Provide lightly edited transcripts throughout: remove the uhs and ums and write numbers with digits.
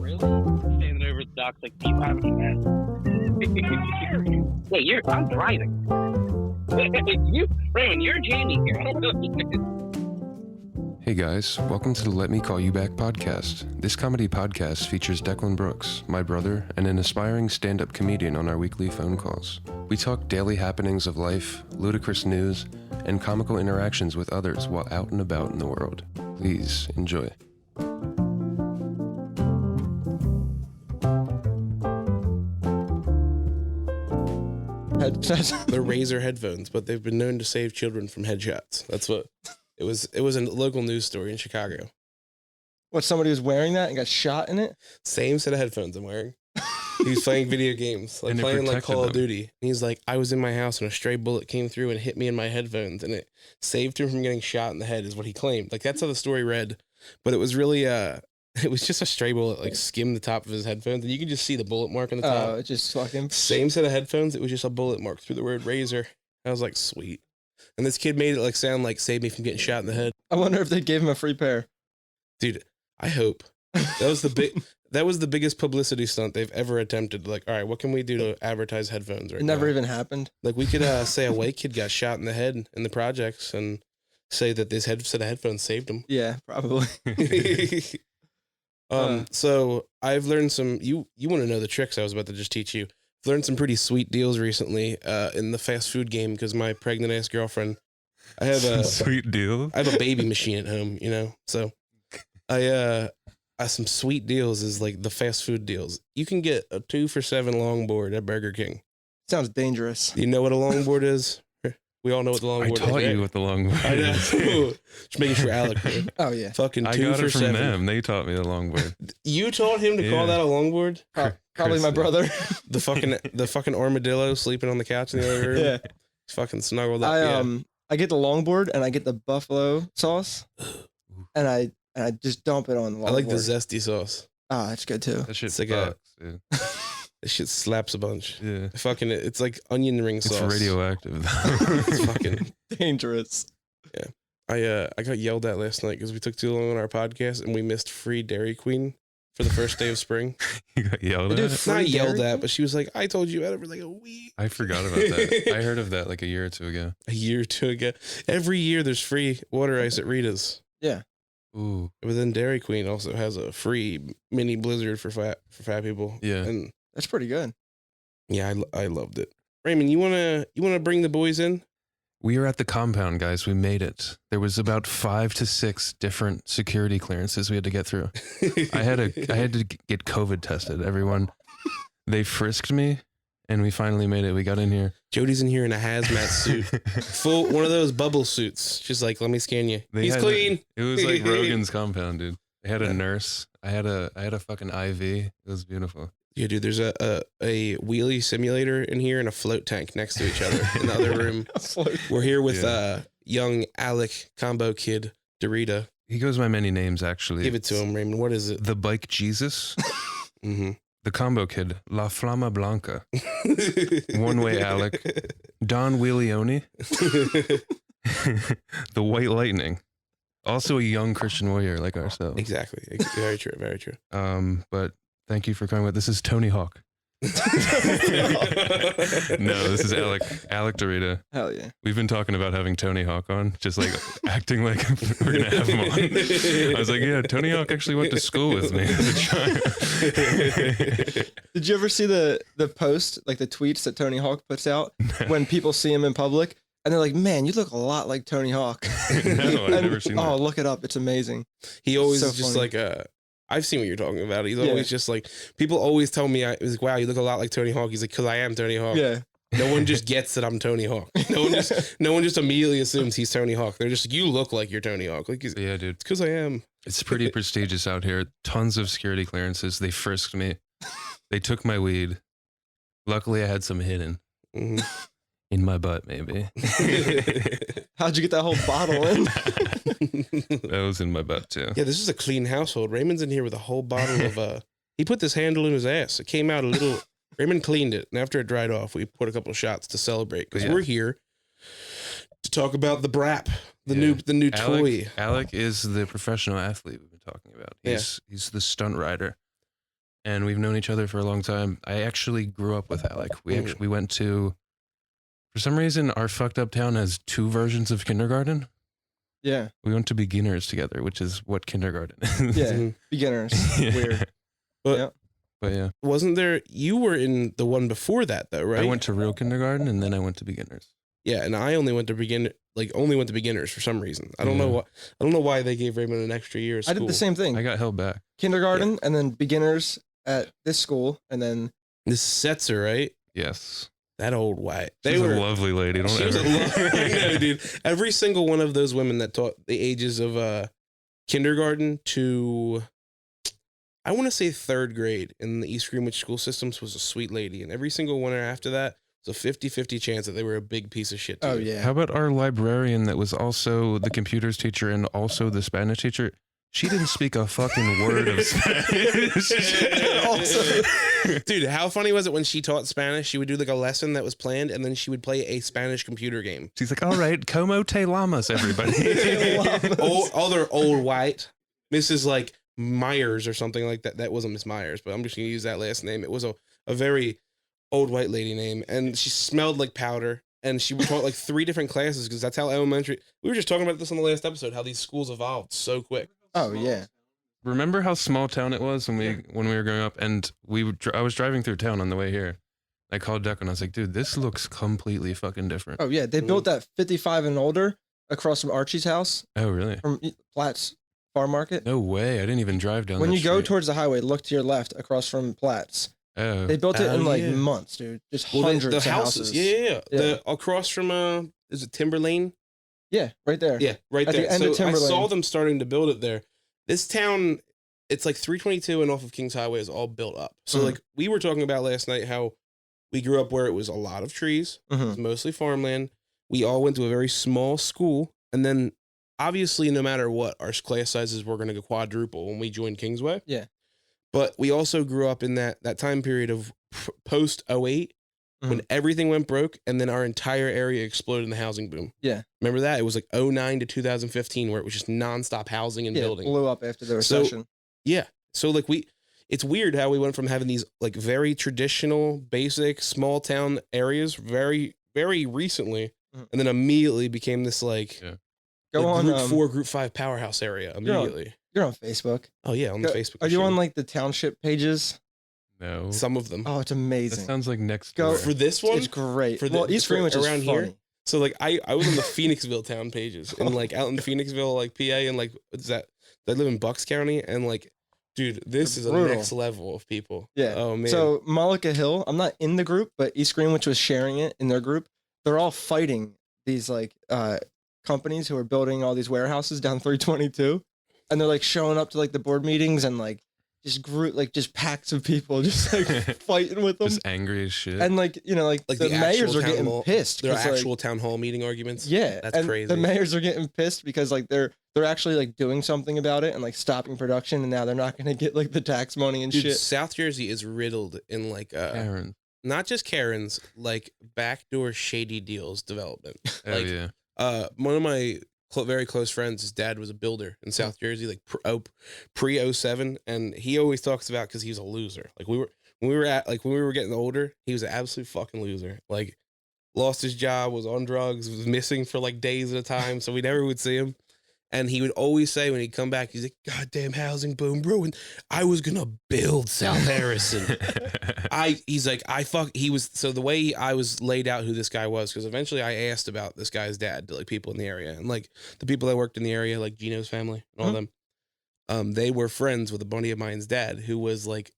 really? Standing over the docks like, do you have any meds? Wait, I'm driving. Raymond, you're Jamie here. I don't know. Hey guys, welcome to the Let Me Call You Back podcast. This comedy podcast features Declan Brooks, my brother, and an aspiring stand-up comedian on our weekly phone calls. We talk daily happenings of life, ludicrous news, and comical interactions with others while out and about in the world. Please enjoy. They're Razer headphones, but they've been known to save children from headshots. That's what it was. It was a local news story in Chicago. What, somebody was wearing that and got shot in it? Same set of headphones I'm wearing. He was playing video games, like playing like Call of Duty. And he's like, I was in my house and a stray bullet came through and hit me in my headphones and it saved him from getting shot in the head, is what he claimed. Like, that's how the story read. But it was really it was just a stray bullet, like, skimmed the top of his headphones, and you can just see the bullet mark on the top. Oh, it just fucking... Same set of headphones, it was just a bullet mark through the word Razer. I was like, sweet. And this kid made it like sound like save me from getting shot in the head. I wonder if they gave him a free pair. Dude, I hope. That was the biggest publicity stunt they've ever attempted. Like, all right, what can we do to advertise headphones right now? It never even happened. Like, we could say a white kid got shot in the head in the projects and say that this set of headphones saved him. Yeah, probably. So I've learned some, you want to know the tricks I was about to just teach you. I've learned some pretty sweet deals recently in the fast food game because my pregnant ass girlfriend, I have a sweet deal. I have a baby machine at home, you know? So I some sweet deals is like the fast food deals. You can get a 2 for $7 longboard at Burger King. Sounds dangerous. You know what a longboard is? We all know what the longboard is. I taught you what the longboard is. I know. Just making sure Alec did. Oh, yeah. Fucking 2 I got for it from $7. them. They taught me the longboard. You taught him to call that a longboard? Probably my brother. The fucking armadillo sleeping on the couch in the other room. Yeah. He's fucking snuggled up. I get the longboard and I get the buffalo sauce and I just dump it on the longboard. I like the zesty sauce. Ah, that's good too. That shit It's like sucks, dude. This shit slaps a bunch. Yeah. Fucking, it's like onion ring sauce. It's radioactive. It's fucking dangerous. Yeah. I got yelled at last night because we took too long on our podcast and we missed free Dairy Queen for the first day of spring. You got yelled Dude, at? Not yelled Dairy at, but she was like, I told you about it for like a week. I forgot about that. I heard of that like a year or two ago. A year or two ago. Every year there's free water ice at Rita's. Yeah. Ooh. But then Dairy Queen also has a free mini blizzard for fat people. Yeah. And That's pretty good. yeah, I loved it. Raymond, you wanna bring the boys in? We are at the compound, guys. We made it. There was about 5 to 6 different security clearances we had to get through. I had to get COVID tested. Everyone, they frisked me, and we finally made it. We got in here. Jody's in here in a hazmat suit, full one of those bubble suits. She's like, "Let me scan you. He's clean." It was like Rogan's compound, dude. They had a nurse. I had a fucking IV. It was beautiful. Yeah, dude. There's a wheelie simulator in here and a float tank next to each other in the other room. We're here with young Alec combo kid Derita. He goes by many names, actually. Give it to him, Raymond. What is it? The Bike Jesus. Mm-hmm. The combo kid, La Flama Blanca. One Way Alec. Don Wheelione. The White Lightning. Also a young Christian warrior like ourselves. Exactly. Very true. Very true. But thank you for coming with. This is Tony Hawk. No, this is Alec Derita. Hell yeah. We've been talking about having Tony Hawk on, just like acting like we're going to have him on. I was like, yeah, Tony Hawk actually went to school with me as a child. Did you ever see the post, like the tweets that Tony Hawk puts out when people see him in public? And they're like, man, you look a lot like Tony Hawk. No, I've never seen that. Oh, look it up. It's amazing. He always So is just funny. like I've seen what you're talking about. He's always just like, people always tell me, he's like, wow, you look a lot like Tony Hawk. He's like, because I am Tony Hawk. Yeah. No one just gets that I'm Tony Hawk. No one just immediately assumes he's Tony Hawk. They're just like, you look like you're Tony Hawk. Like, Yeah, dude. it's because I am. It's pretty prestigious out here. Tons of security clearances. They frisked me. They took my weed. Luckily, I had some hidden. Mhm. In my butt, maybe. How'd you get that whole bottle in? That was in my butt, too. Yeah, this is a clean household. Raymond's in here with a whole bottle of, he put this handle in his ass. It came out a little, Raymond cleaned it. And after it dried off, we put a couple of shots to celebrate. Because we're here to talk about the BRAP, the new toy. Alec is the professional athlete we've been talking about. He's the stunt rider. and we've known each other for a long time. I actually grew up with Alec. We went to, for some reason, our fucked up town has 2 versions of kindergarten. Yeah. We went to beginners together, which is what kindergarten is. Yeah. Beginners. Yeah. Weird. But yeah. wasn't there? You were in the one before that, though, right? I went to real kindergarten, and then I went to beginners. Yeah, and I only went to beginners for some reason. I don't know what. I don't know why they gave Raymond an extra year of school. I did the same thing. I got held back. Kindergarten and then beginners at this school, and then This Setzer, right? Yes. That old white. She was a lovely lady. She was a lovely no, dude. Every single one of those women that taught the ages of kindergarten to, I want to say 3rd grade in the East Greenwich school systems was a sweet lady. And every single one after that was a 50-50 chance that they were a big piece of shit. Oh, yeah. How about our librarian that was also the computers teacher and also the Spanish teacher? She didn't speak a fucking word of Spanish. Also, dude, how funny was it when she taught Spanish? She would do like a lesson that was planned, and then she would play a Spanish computer game. She's like, all right, como te llamas, everybody. Other old white, Mrs. like Myers or something like that. That wasn't Miss Myers, but I'm just gonna use that last name. It was a very old white lady name, and she smelled like powder. And she taught like 3 different classes because that's how elementary. We were just talking about this on the last episode, how these schools evolved so quick. oh yeah. Remember how small town it was when we were growing up, and I was driving through town on the way here. I called Deck and I was like, dude, this looks completely fucking different. Oh yeah, they built that 55 and older across from Archie's house Oh, really? from Platt's Farm Market. No way. I didn't even drive down When that you go street. towards the highway, look to your left across from Platt's. Oh. They built it in like yeah. months, dude. Just Well, hundreds the of houses. houses. Yeah. Yeah. The across from is it Timber Lane? Yeah, right there. Yeah, right At there. the end So of Timber I saw Lane. them starting to build it there. This town, it's like 322 and off of Kings Highway is all built up. So Mhm. like we were talking about last night how we grew up where it was a lot of trees, it Mhm. was mostly farmland. We all went to a very small school, and then obviously no matter what, our class sizes were going to quadruple when we joined Kingsway. Yeah. But we also grew up in that time period of post 08 when everything went broke, and then our entire area exploded in the housing boom. Yeah. Remember that? It was like 09 to 2015 where it was just nonstop housing and Yeah, it building. blew up after the So- recession. Yeah. So like it's weird how we went from having these like very traditional, basic, small town areas very, very recently, Mhm. and then immediately became this like, Go like on. Group 4, Group 5 powerhouse area immediately. You're on Facebook. Oh yeah, on the Facebook. Are you machine. on like the township pages? No. Some of them? Oh, it's That amazing. sounds like next Go- door. For this one? It's great. For the- Well, East for Greenwich is around funny. here? So like I was on the Phoenixville town pages and like out in Phoenixville, like PA, and like what's that? I live in Bucks County, and like, dude, this is Brutal. a next level of people. Yeah. Oh man. So Malika Hill, I'm not in the group, but East Greenwich was sharing it in their group. They're all fighting these like companies who are building all these warehouses down 322, and they're like showing up to like the board meetings and like just packs of people just like fighting with them. Just angry as shit. And like like Like the the mayors actual are town getting hall- pissed. there are 'cause, like, actual town hall meeting arguments. yeah, That's and crazy. the mayors are getting pissed because like they're actually like doing something about it and like stopping production, and now they're not going to get like the tax money and Dude, shit. South Jersey is riddled in like Aaron. not just Karens, like backdoor shady deals development. Oh, Like, yeah. One of my very close friends, his dad was a builder in South Jersey, like pre 07, and he always talks about because he was a loser. Like when we were getting older, he was an absolute fucking loser. Like lost his job, was on drugs, was missing for like days at a time, so we never would see him. And he would always say when he'd come back, he's like, "Goddamn housing boom ruined. I was gonna build South Harrison." So the way I was laid out who this guy was, because eventually I asked about this guy's dad to like people in the area, and like the people that worked in the area, like Gino's family and all them, they were friends with a buddy of mine's dad, who was like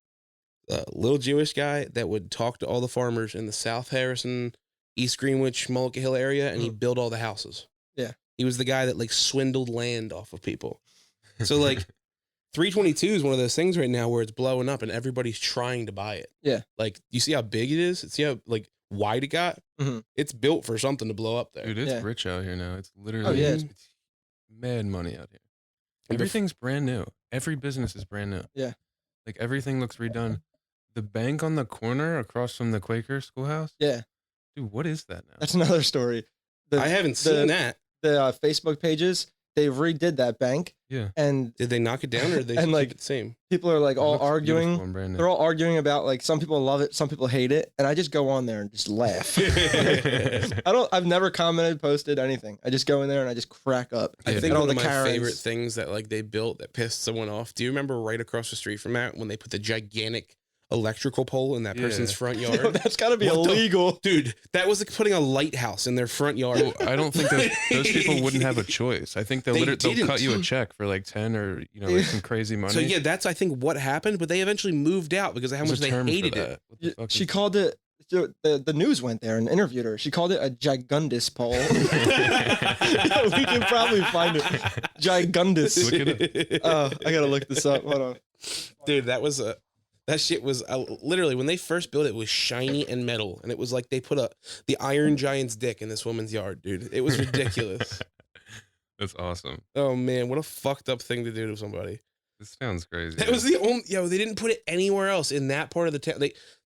a little Jewish guy that would talk to all the farmers in the South Harrison, East Greenwich, Mullica Hill area, and he'd build all the houses. Yeah. He was the guy that like swindled land off of people. So like 322 is one of those things right now where it's blowing up and everybody's trying to buy it. Yeah. Like you see how big it is? See how like wide it got? Mhm. It's built for something to blow up there. Dude, it's Yeah. rich out here now. It's literally Oh, yeah. it's mad money out here. And bef- Everything's brand new. Every business is brand new. Yeah. Like everything looks redone. The bank on the corner across from the Quaker schoolhouse. Yeah, Dude, what is that now? that's another story. I haven't seen that. The Facebook pages. they redid that bank. Yeah. And Did they knock it down or did they And, keep like, it the same? people are like It all looks arguing. beautiful and brand new. They're all arguing about like some people love it, some people hate it, and I just go on there and just laugh. I've never commented, posted anything. I just go in there and I just crack up. I Yeah, think all one of the my Karens. favorite things that like they built that pissed someone off. Do you remember right across the street from that when they put the gigantic electrical pole in that Yeah. person's front Yo, yard? that's got to be What the- illegal. Dude, that was like putting a lighthouse in their front yard. Well, I don't think those people wouldn't have a choice. I think they'll They they'll cut you a didn't. check for like 10 or like some crazy money. So yeah, that's I think what happened, but they eventually moved out because of how There's much a they term for hated that. it. What the fuck She is- called it. The news went there and interviewed her. She called it a gigundus pole. Yeah, we can probably find it. Gigundus. Look it up. I gotta look this up. Hold on. Dude, that shit was literally when they first built it, it was shiny and metal, and it was like they put the Iron Giant's dick in this woman's yard, dude. It was ridiculous. That's awesome. Oh man, what a fucked up thing to do to somebody. This sounds crazy. That was the only they didn't put it anywhere else in that part of the town.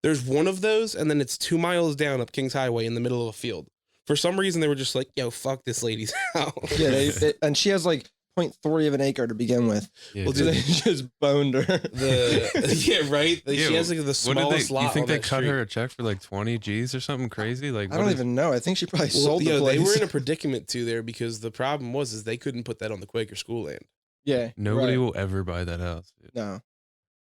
There's one of those, and then it's 2 miles down up Kings Highway in the middle of a field. For some reason, they were just like, "Yo, fuck this lady's house." Yeah, and she has like 0.3 of an acre to begin with. Yeah, Well, dude. They just boned her. Yeah, right. Yeah, She has like the what did smallest lot. you think on they that cut street. her a check for like 20 G's or something crazy? Like I don't even know. I think she probably sold the place. They were in a predicament too there because the problem was they couldn't put that on the Quaker school land. Yeah. Nobody right. will ever buy that house. Dude. No.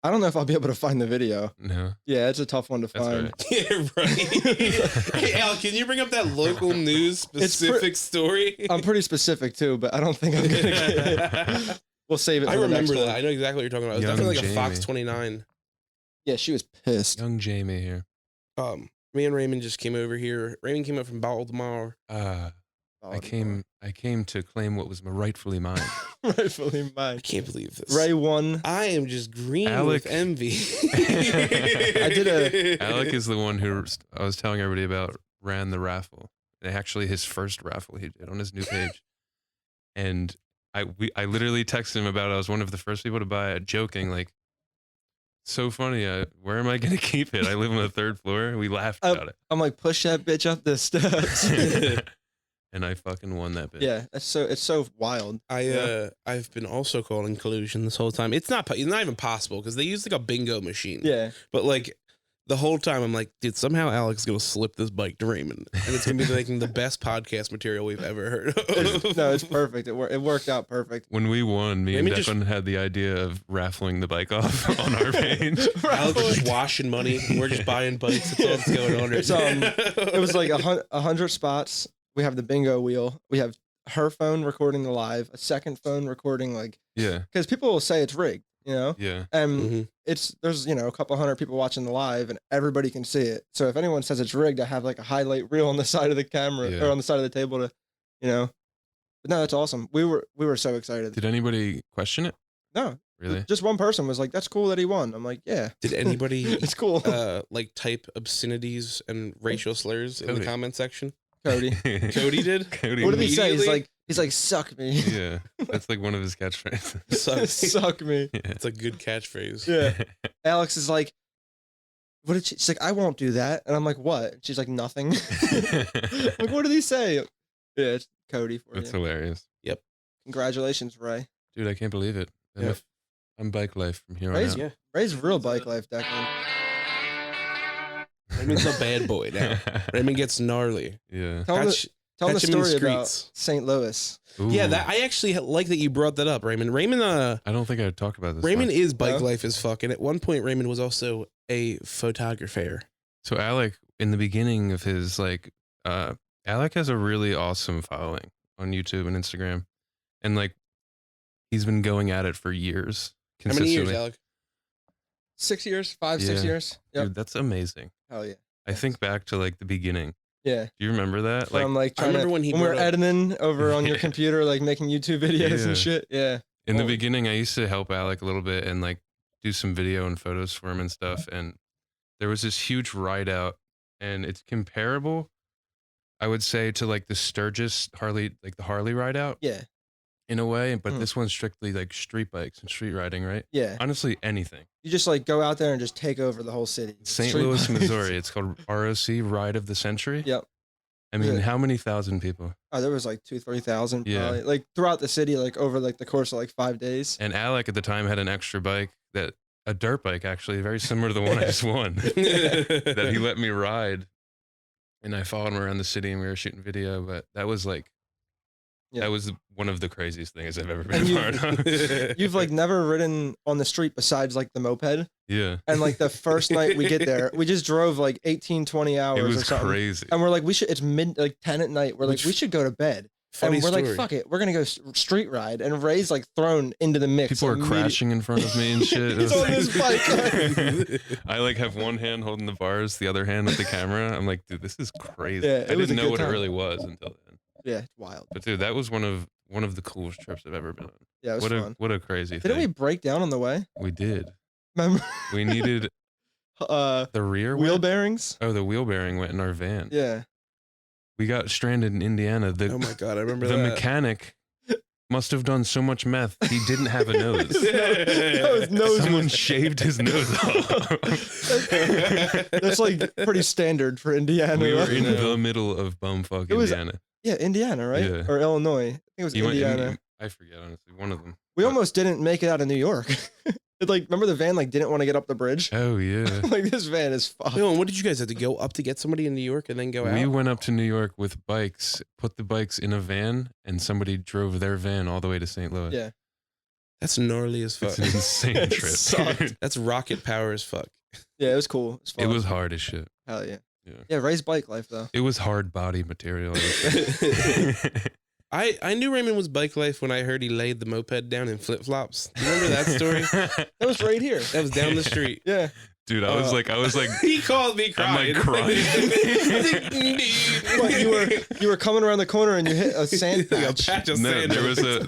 I don't know if I'll be able to find the video. No. Yeah, it's a tough one to That's find. right. Yeah, right. Hey, Al, can you bring up that local news specific story? I'm pretty specific too, but I don't think I'm gonna get it. We'll save it. I For the next remember that. one. I know exactly what you're talking about. It was Young definitely like a Jamie. Fox 29. Yeah, she was pissed. Young Jamie here. Me and Raymond just came over here. Raymond came up from Baltimore. I came to claim what was rightfully mine. rightfully I mine. can't believe this. Ray won. I am just green Alec- with envy. I did Alec is the one who I was telling everybody about, ran the raffle. And actually his first raffle he did on his new page. And I literally texted him about it. I was one of the first people to buy it, joking, like, so funny. Where am I going to keep it? I live on the 3rd floor. We laughed about I'm like, push that bitch up the steps. it. And I fucking won that bit. Yeah, it's so wild. I've been also called in collusion this whole time. It's not even possible because they use like a bingo machine. Yeah. But like the whole time I'm like, dude, somehow Alex is gonna slip this bike to Raymond, and it's gonna be making the best podcast material we've ever heard of. No, it's perfect. It worked out perfect. When we won, me and Raymond just- Declan had the idea of raffling the bike off on our page. Alex is just washing money. We're just buying bikes. That's all that's going on. It's, It was like 100 spots. We have the bingo wheel. We have her phone recording the live, a second phone recording Yeah, because people will say it's rigged, yeah. and Mhm. there's a couple hundred people watching the live and everybody can see it. So if anyone says it's rigged, I have like a highlight reel on the side of the camera Yeah. or on the side of the table to, But no, that's awesome. We were so excited. Did anybody question it? No, Really? just one person was like, "That's cool that he won." I'm like, "Yeah, Did anybody it's cool." like type obscenities and racial slurs in the Cody. comment section? Cody. Cody did. Cody. What did he say? Immediately? He's like, "Suck me, Yeah, that's like one of his catchphrases. suck me." Yeah. It's a good catchphrase. Yeah. Alex is like, "What did she?" She's like, "I won't do that," and I'm like, "What?" She's like, "Nothing." Like, what did he say? Yeah, it's Cody for That's you. hilarious, Congratulations, Ray. dude. I can't believe it. Yeah. I'm bike life from here on Ray's, out. Yeah. Ray's real bike life, Declan. Raymond's a bad boy now. Raymond gets gnarly. Yeah. Tell him Catch- the catch him in the story about streets. St. Louis. Yeah, Ooh, that I actually like that you brought that up, Raymond. I don't think I talked about this. Raymond one. is bike No? life as fuck, and at one point Raymond was also a photographer. So Alec, in the beginning of his Alec has a really awesome following on YouTube and Instagram, and he's been going at it for years. How many years, consistently. Alec? 6 years, 5-6 Yeah. years. Yep. Dude, that's amazing. Hell yeah. I think back to the beginning. Yeah. Do you remember that? From I trying remember to, when he when we were brought up- editing over on your Yeah. computer, making YouTube videos Yeah. and shit. Yeah. In the Oh. beginning, I used to help Alec a little bit and do some video and photos for him and stuff. And there was this huge ride out, and it's comparable, I would say, to the Sturgis Harley, the Harley ride out Yeah. in a way. But Mm. this one's strictly street bikes and street riding, right? Yeah. Honestly, anything. You just go out there and just take over the whole city. St. Street Louis, bikes. Missouri. It's called ROC, Ride of the Century. Yep. I mean, how many thousand people? Oh, there was like 2,000-3,000 Yeah. probably. Like throughout the city, like over like the course of like 5 days. And Alec at the time had an extra bike a dirt bike actually, very similar to the one I just won, that he let me ride. And I followed him around the city and we were shooting video, but that was like, that was one of the craziest things I've ever been a part of. You've like never ridden on the street besides like the moped. Yeah. And like the first night we get there, we just drove like 18, 20 hours It was or something. crazy. And we're like, it's like 10 at night. We're like, we should go to bed. Funny and we're story. like, fuck it. We're going to go street ride. And Ray's like thrown into the mix. People are crashing in front of me and shit. He's on this bike. I like have one hand holding the bars, the other hand with the camera. I'm like, dude, this is crazy. Yeah, I didn't know what it really was until then. Yeah, it's wild. But dude, that was one of the coolest trips I've ever been on. Yeah, it was fun. What a crazy Didn't we thing. break down on the way? We did. Remember? We needed the rear wheel went? bearings. Oh, the wheel bearing went in our van. Yeah. We got stranded in Indiana. Oh my God, I remember the that. mechanic must have done so much meth. He didn't have a nose. His nose Someone shaved his nose off. That's like pretty standard for Indiana. We were right? in the middle of bumfuck It was- Indiana. Yeah, Indiana, right? Yeah. Or Illinois. I think it was You went Indiana. I forget, honestly. One of them. We almost didn't make it out of New York. It, like, remember the van like didn't want to get up the bridge? Oh, yeah. Like, this van is fucked. No, and what did you guys have to go up to get somebody in New York and then go out? We went up to New York with bikes, put the bikes in a van, and somebody drove their van all the way to St. Louis. Yeah. That's gnarly as fuck. It's an insane It trip. sucked. That's rocket power as fuck. Yeah, it was cool. It was fun. It was hard as shit. Hell yeah. Yeah. Yeah, Ray's bike life, though. It was hard body material. I knew Raymond was bike life when I heard he laid the moped down in flip flops. Do you remember that story? That was right here. That was down the street. Yeah. Dude, I was like, He called me crying. I'm like crying. What, you were coming around the corner and you hit a sand Like a patch. patch of No, sand.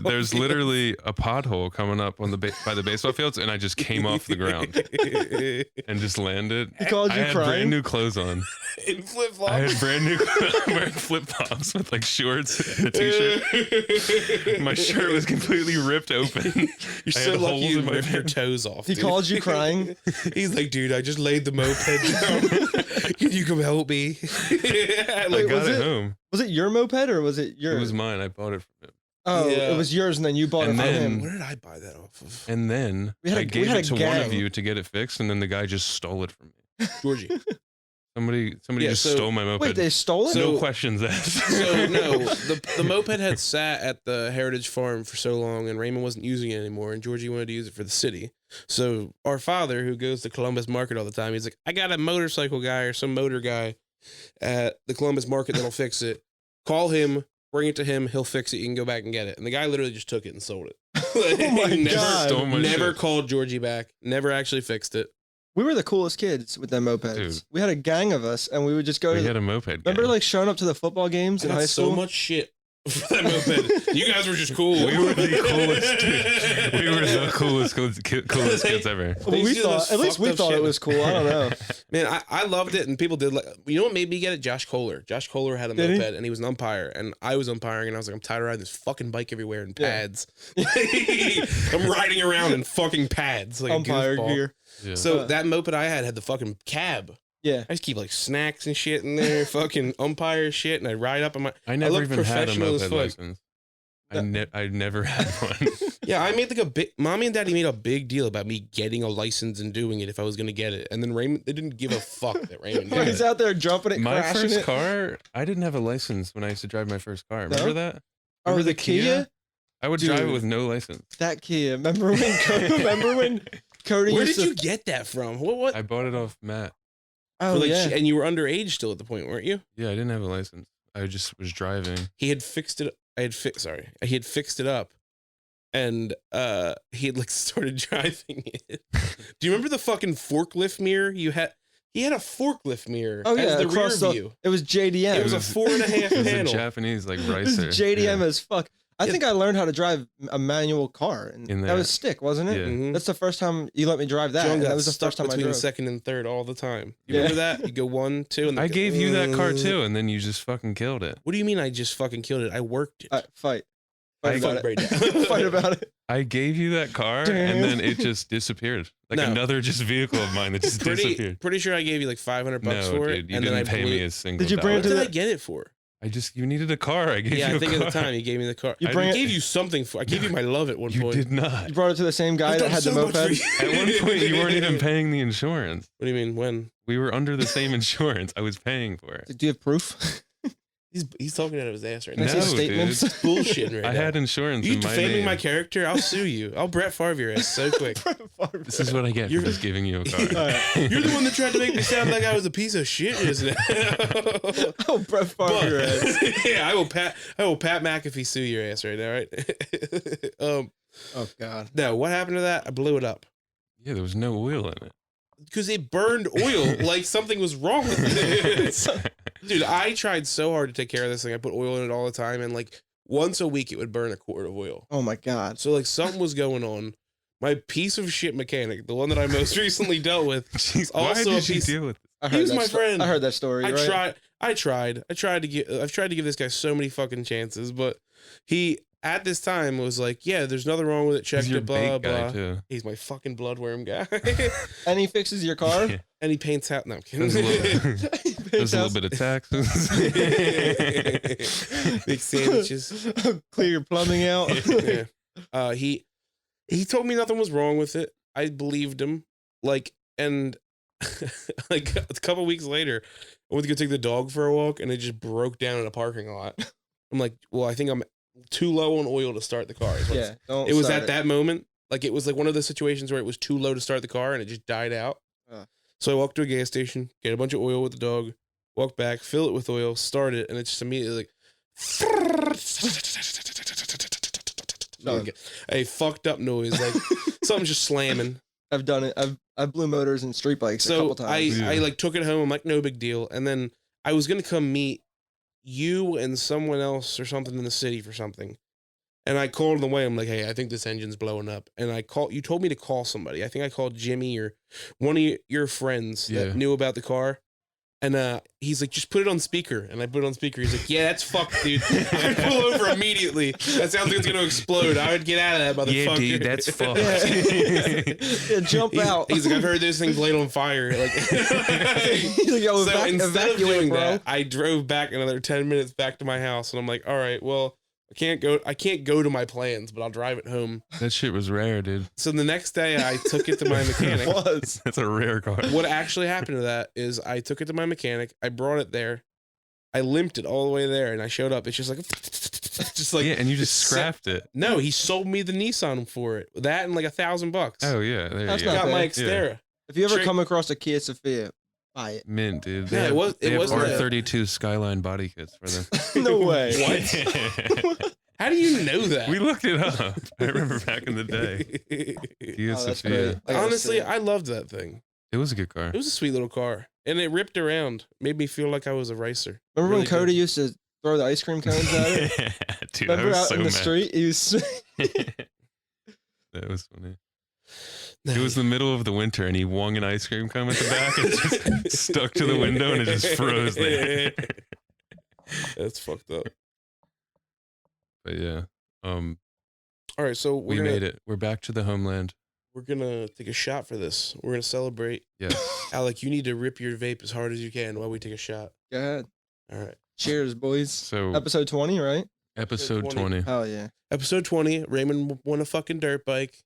there's literally a pothole coming up on by the baseball fields, and I just came off the ground and just landed. He called you I had crying? brand new clothes on. in flip flops. I had brand new I'm wearing flip flops with like shorts and a t-shirt. My shirt was completely ripped open. You're I so had lucky holes you in my ripped your pants. toes off. He dude. called you crying. He's like, dude, I just laid the moped down. Can you come help me? I Wait, got was it it- home. Was it your moped or was it yours? It was mine. I bought it from him. Oh, Yeah. it was yours and then you bought And it from then- him. Where did I buy that off of? And then We had I a- gave we had it a to one of gang. you to get it fixed, and then the guy just stole it from me. Georgie. Somebody Yeah, just so- stole my moped. Wait, they stole it? So- no questions asked. So no, the moped had sat at the Heritage Farm for so long, and Raymond wasn't using it anymore, and Georgie wanted to use it for the city. So our father, who goes to Columbus Market all the time, he's like, I got a motorcycle guy or some motor guy at the Columbus Market that'll fix it. Call him, bring it to him, he'll fix it. You can go back and get it. And the guy literally just took it and sold it. Oh my He never, God. Stole my never shit. called Georgie back. Never actually fixed it. We were the coolest kids with them mopeds. Dude. We had a gang of us and we would just go We to had a moped. remember gang. like showing up to the football games I in got high school? so much shit for that moped. You guys were just cool. We were the coolest kids. We were the coolest kids ever. Well, They we used to do thought this at least we fucked up thought it shit. was cool. I don't know. Man, I loved it, and people did. Like, you know what made me get it? Josh Kohler. Josh Kohler had a Did he? moped, and he was an umpire, and I was umpiring, and I was like, I'm tired of riding this fucking bike everywhere in Yeah. pads. I'm riding around in fucking pads like Umpire a goofball. gear. Yeah. So Uh. that moped I had the fucking cab. Yeah. I just keep like snacks and shit in there, fucking umpire shit, and I ride up on my. I never look even had a professional as moped fuck. license. I never had one. Yeah, I made like a big. Mommy and Daddy made a big deal about me getting a license and doing it if I was gonna get it, and then Raymond, they didn't give a fuck that Raymond did He's it. out there jumping it, My crashing first it. car, I didn't have a license when I used to drive my first car. Remember No? that? Oh, Remember the Kia? I would drive it Dude. with no license. That Kia. Remember when Cody Where used did to you get that from? What? I bought it off Matt. Oh Like, yeah. and you were underage still at the point, weren't you? Yeah, I didn't have a license. I just was driving. He had fixed it. He had fixed it up, and he had like started driving it. Do you remember the fucking forklift mirror you had? He had a forklift mirror Oh yeah, as the rear across the, view. it was JDM. It was a 4.5 It was a panel. Japanese like It was ricer. JDM Yeah. as fuck. I think I learned how to drive a manual car, and In that there. was stick, wasn't it? Yeah. Mhm. That's the first time you let me drive that. John And got that was the stuck first time I between drove. second and third all the time. You Yeah. remember that? You go 1, 2, and then I go, gave you that car too, and then you just fucking killed it. What do you mean? I just fucking killed it. I worked it. Fight. I Fight fuck about right it. now. Fight about it. I gave you that car, and then it just disappeared. Like No. another just vehicle of mine that just disappeared. Pretty sure I gave you like $500 No, for dude, it, you and then didn't I pay blew. me a single Did you bring it What dollar. did to I get it for? You needed a car. I gave you a car. I think at the time you gave me the car. I gave you something. I gave you my love at one point. You did not. You brought it to the same guy that had the moped. At one point, you weren't even paying the insurance. What do you mean? When? We were under the same insurance. I was paying for it. Do you have proof? He's talking out of his ass right now. No, Statements? Dude. Bullshit right now. I had insurance. You in my defaming name. my character? I'll sue you. I'll Brett Favre your ass so quick. This is what I get for just giving you a car. You're the one that tried to make me sound like I was a piece of shit, isn't it? Oh, Brett Favre your ass. Yeah, I will Pat McAfee sue your ass right now, right? Oh God. No, what happened to that? I blew it up. Yeah, there was no oil in it. Because it burned oil like something was wrong with it. Dude, I tried so hard to take care of this thing. I put oil in it all the time, and like once a week it would burn a quart of oil. Oh my God. So like something was going on. My piece of shit mechanic, the one that I most recently dealt with, Jeez, also why a did you piece. deal with it? He was my friend. I heard that story. I've tried to give this guy so many fucking chances, but he at this time was like, yeah, there's nothing wrong with it. Check He's your it, blah bait blah. guy too. He's my fucking bloodworm guy. And he fixes your car. Yeah. And he paints out. No, I'm kidding. There's a little bit of taxes. Big sandwiches. Clear your plumbing out. Yeah. He told me nothing was wrong with it. I believed him. Like, and like a couple weeks later, I went to go take the dog for a walk, and it just broke down in a parking lot. I'm like, well, I think I'm too low on oil to start the car. Yeah, it was at that moment. Like, it was like one of those situations where it was too low to start the car, and it just died out. So I walked to a gas station, get a bunch of oil with the dog, walk back, fill it with oil, start it, and it's just immediately like a fucked up noise, like something's just slamming. I've done it. I've blew motors and street bikes a couple times. I like took it home. I'm like, no big deal. And then I was gonna come meet you and someone else or something in the city for something. And I called on the way. I'm like, hey, I think this engine's blowing up. And you told me to call somebody. I think I called Jimmy or one of your friends that knew about the car. And he's like, just put it on speaker. And I put it on speaker. He's like, yeah, that's fucked, dude. I pull over immediately. That sounds like it's going to explode. I would get out of that motherfucker. Yeah, dude, that's fucked. Yeah, jump out. He's like, I've heard this thing's laid on fire. Like, he's like, yo, so instead of doing bro. that, I drove back another 10 minutes back to my house. And I'm like, all right, well, I can't go to my plans, but I'll drive it home. That shit was rare, dude. So the next day I took it to my mechanic. That's a rare car. What actually happened to that is I took it to my mechanic. I brought it there. I limped it all the way there, and I showed up. It's just like, yeah, and you just scrapped it. No, he sold me the Nissan for it. That and like $1,000. Oh yeah, there That's you go. not Got my bad. Xterra. If you ever come across a Kia Sophia, buy it. Mint, dude. Yeah, They have wasn't that- R32 Skyline body kits for them. No way. What? How do you know that? We looked it up. I remember back in the day. Kia that's Sophia. great. Honestly, I loved that thing. It was a good car. It was a sweet little car, and it ripped around. Made me feel like I was a racer. Remember when Really Cody good. used to throw the ice cream cones at it? Dude, Remember I was out so in the mad. street? He was. That was funny. It was the middle of the winter, and he wung an ice cream cone at the back and just stuck to the window, and it just froze there. That's fucked up. But yeah, All right, so we made it. We're back to the homeland. We're gonna take a shot for this. We're gonna celebrate. Yes. Alec, you need to rip your vape as hard as you can while we take a shot. Go ahead. All right. Cheers, boys. So Episode 20, right? episode 20. 20. Hell yeah. Episode 20. Raymond won a fucking dirt bike.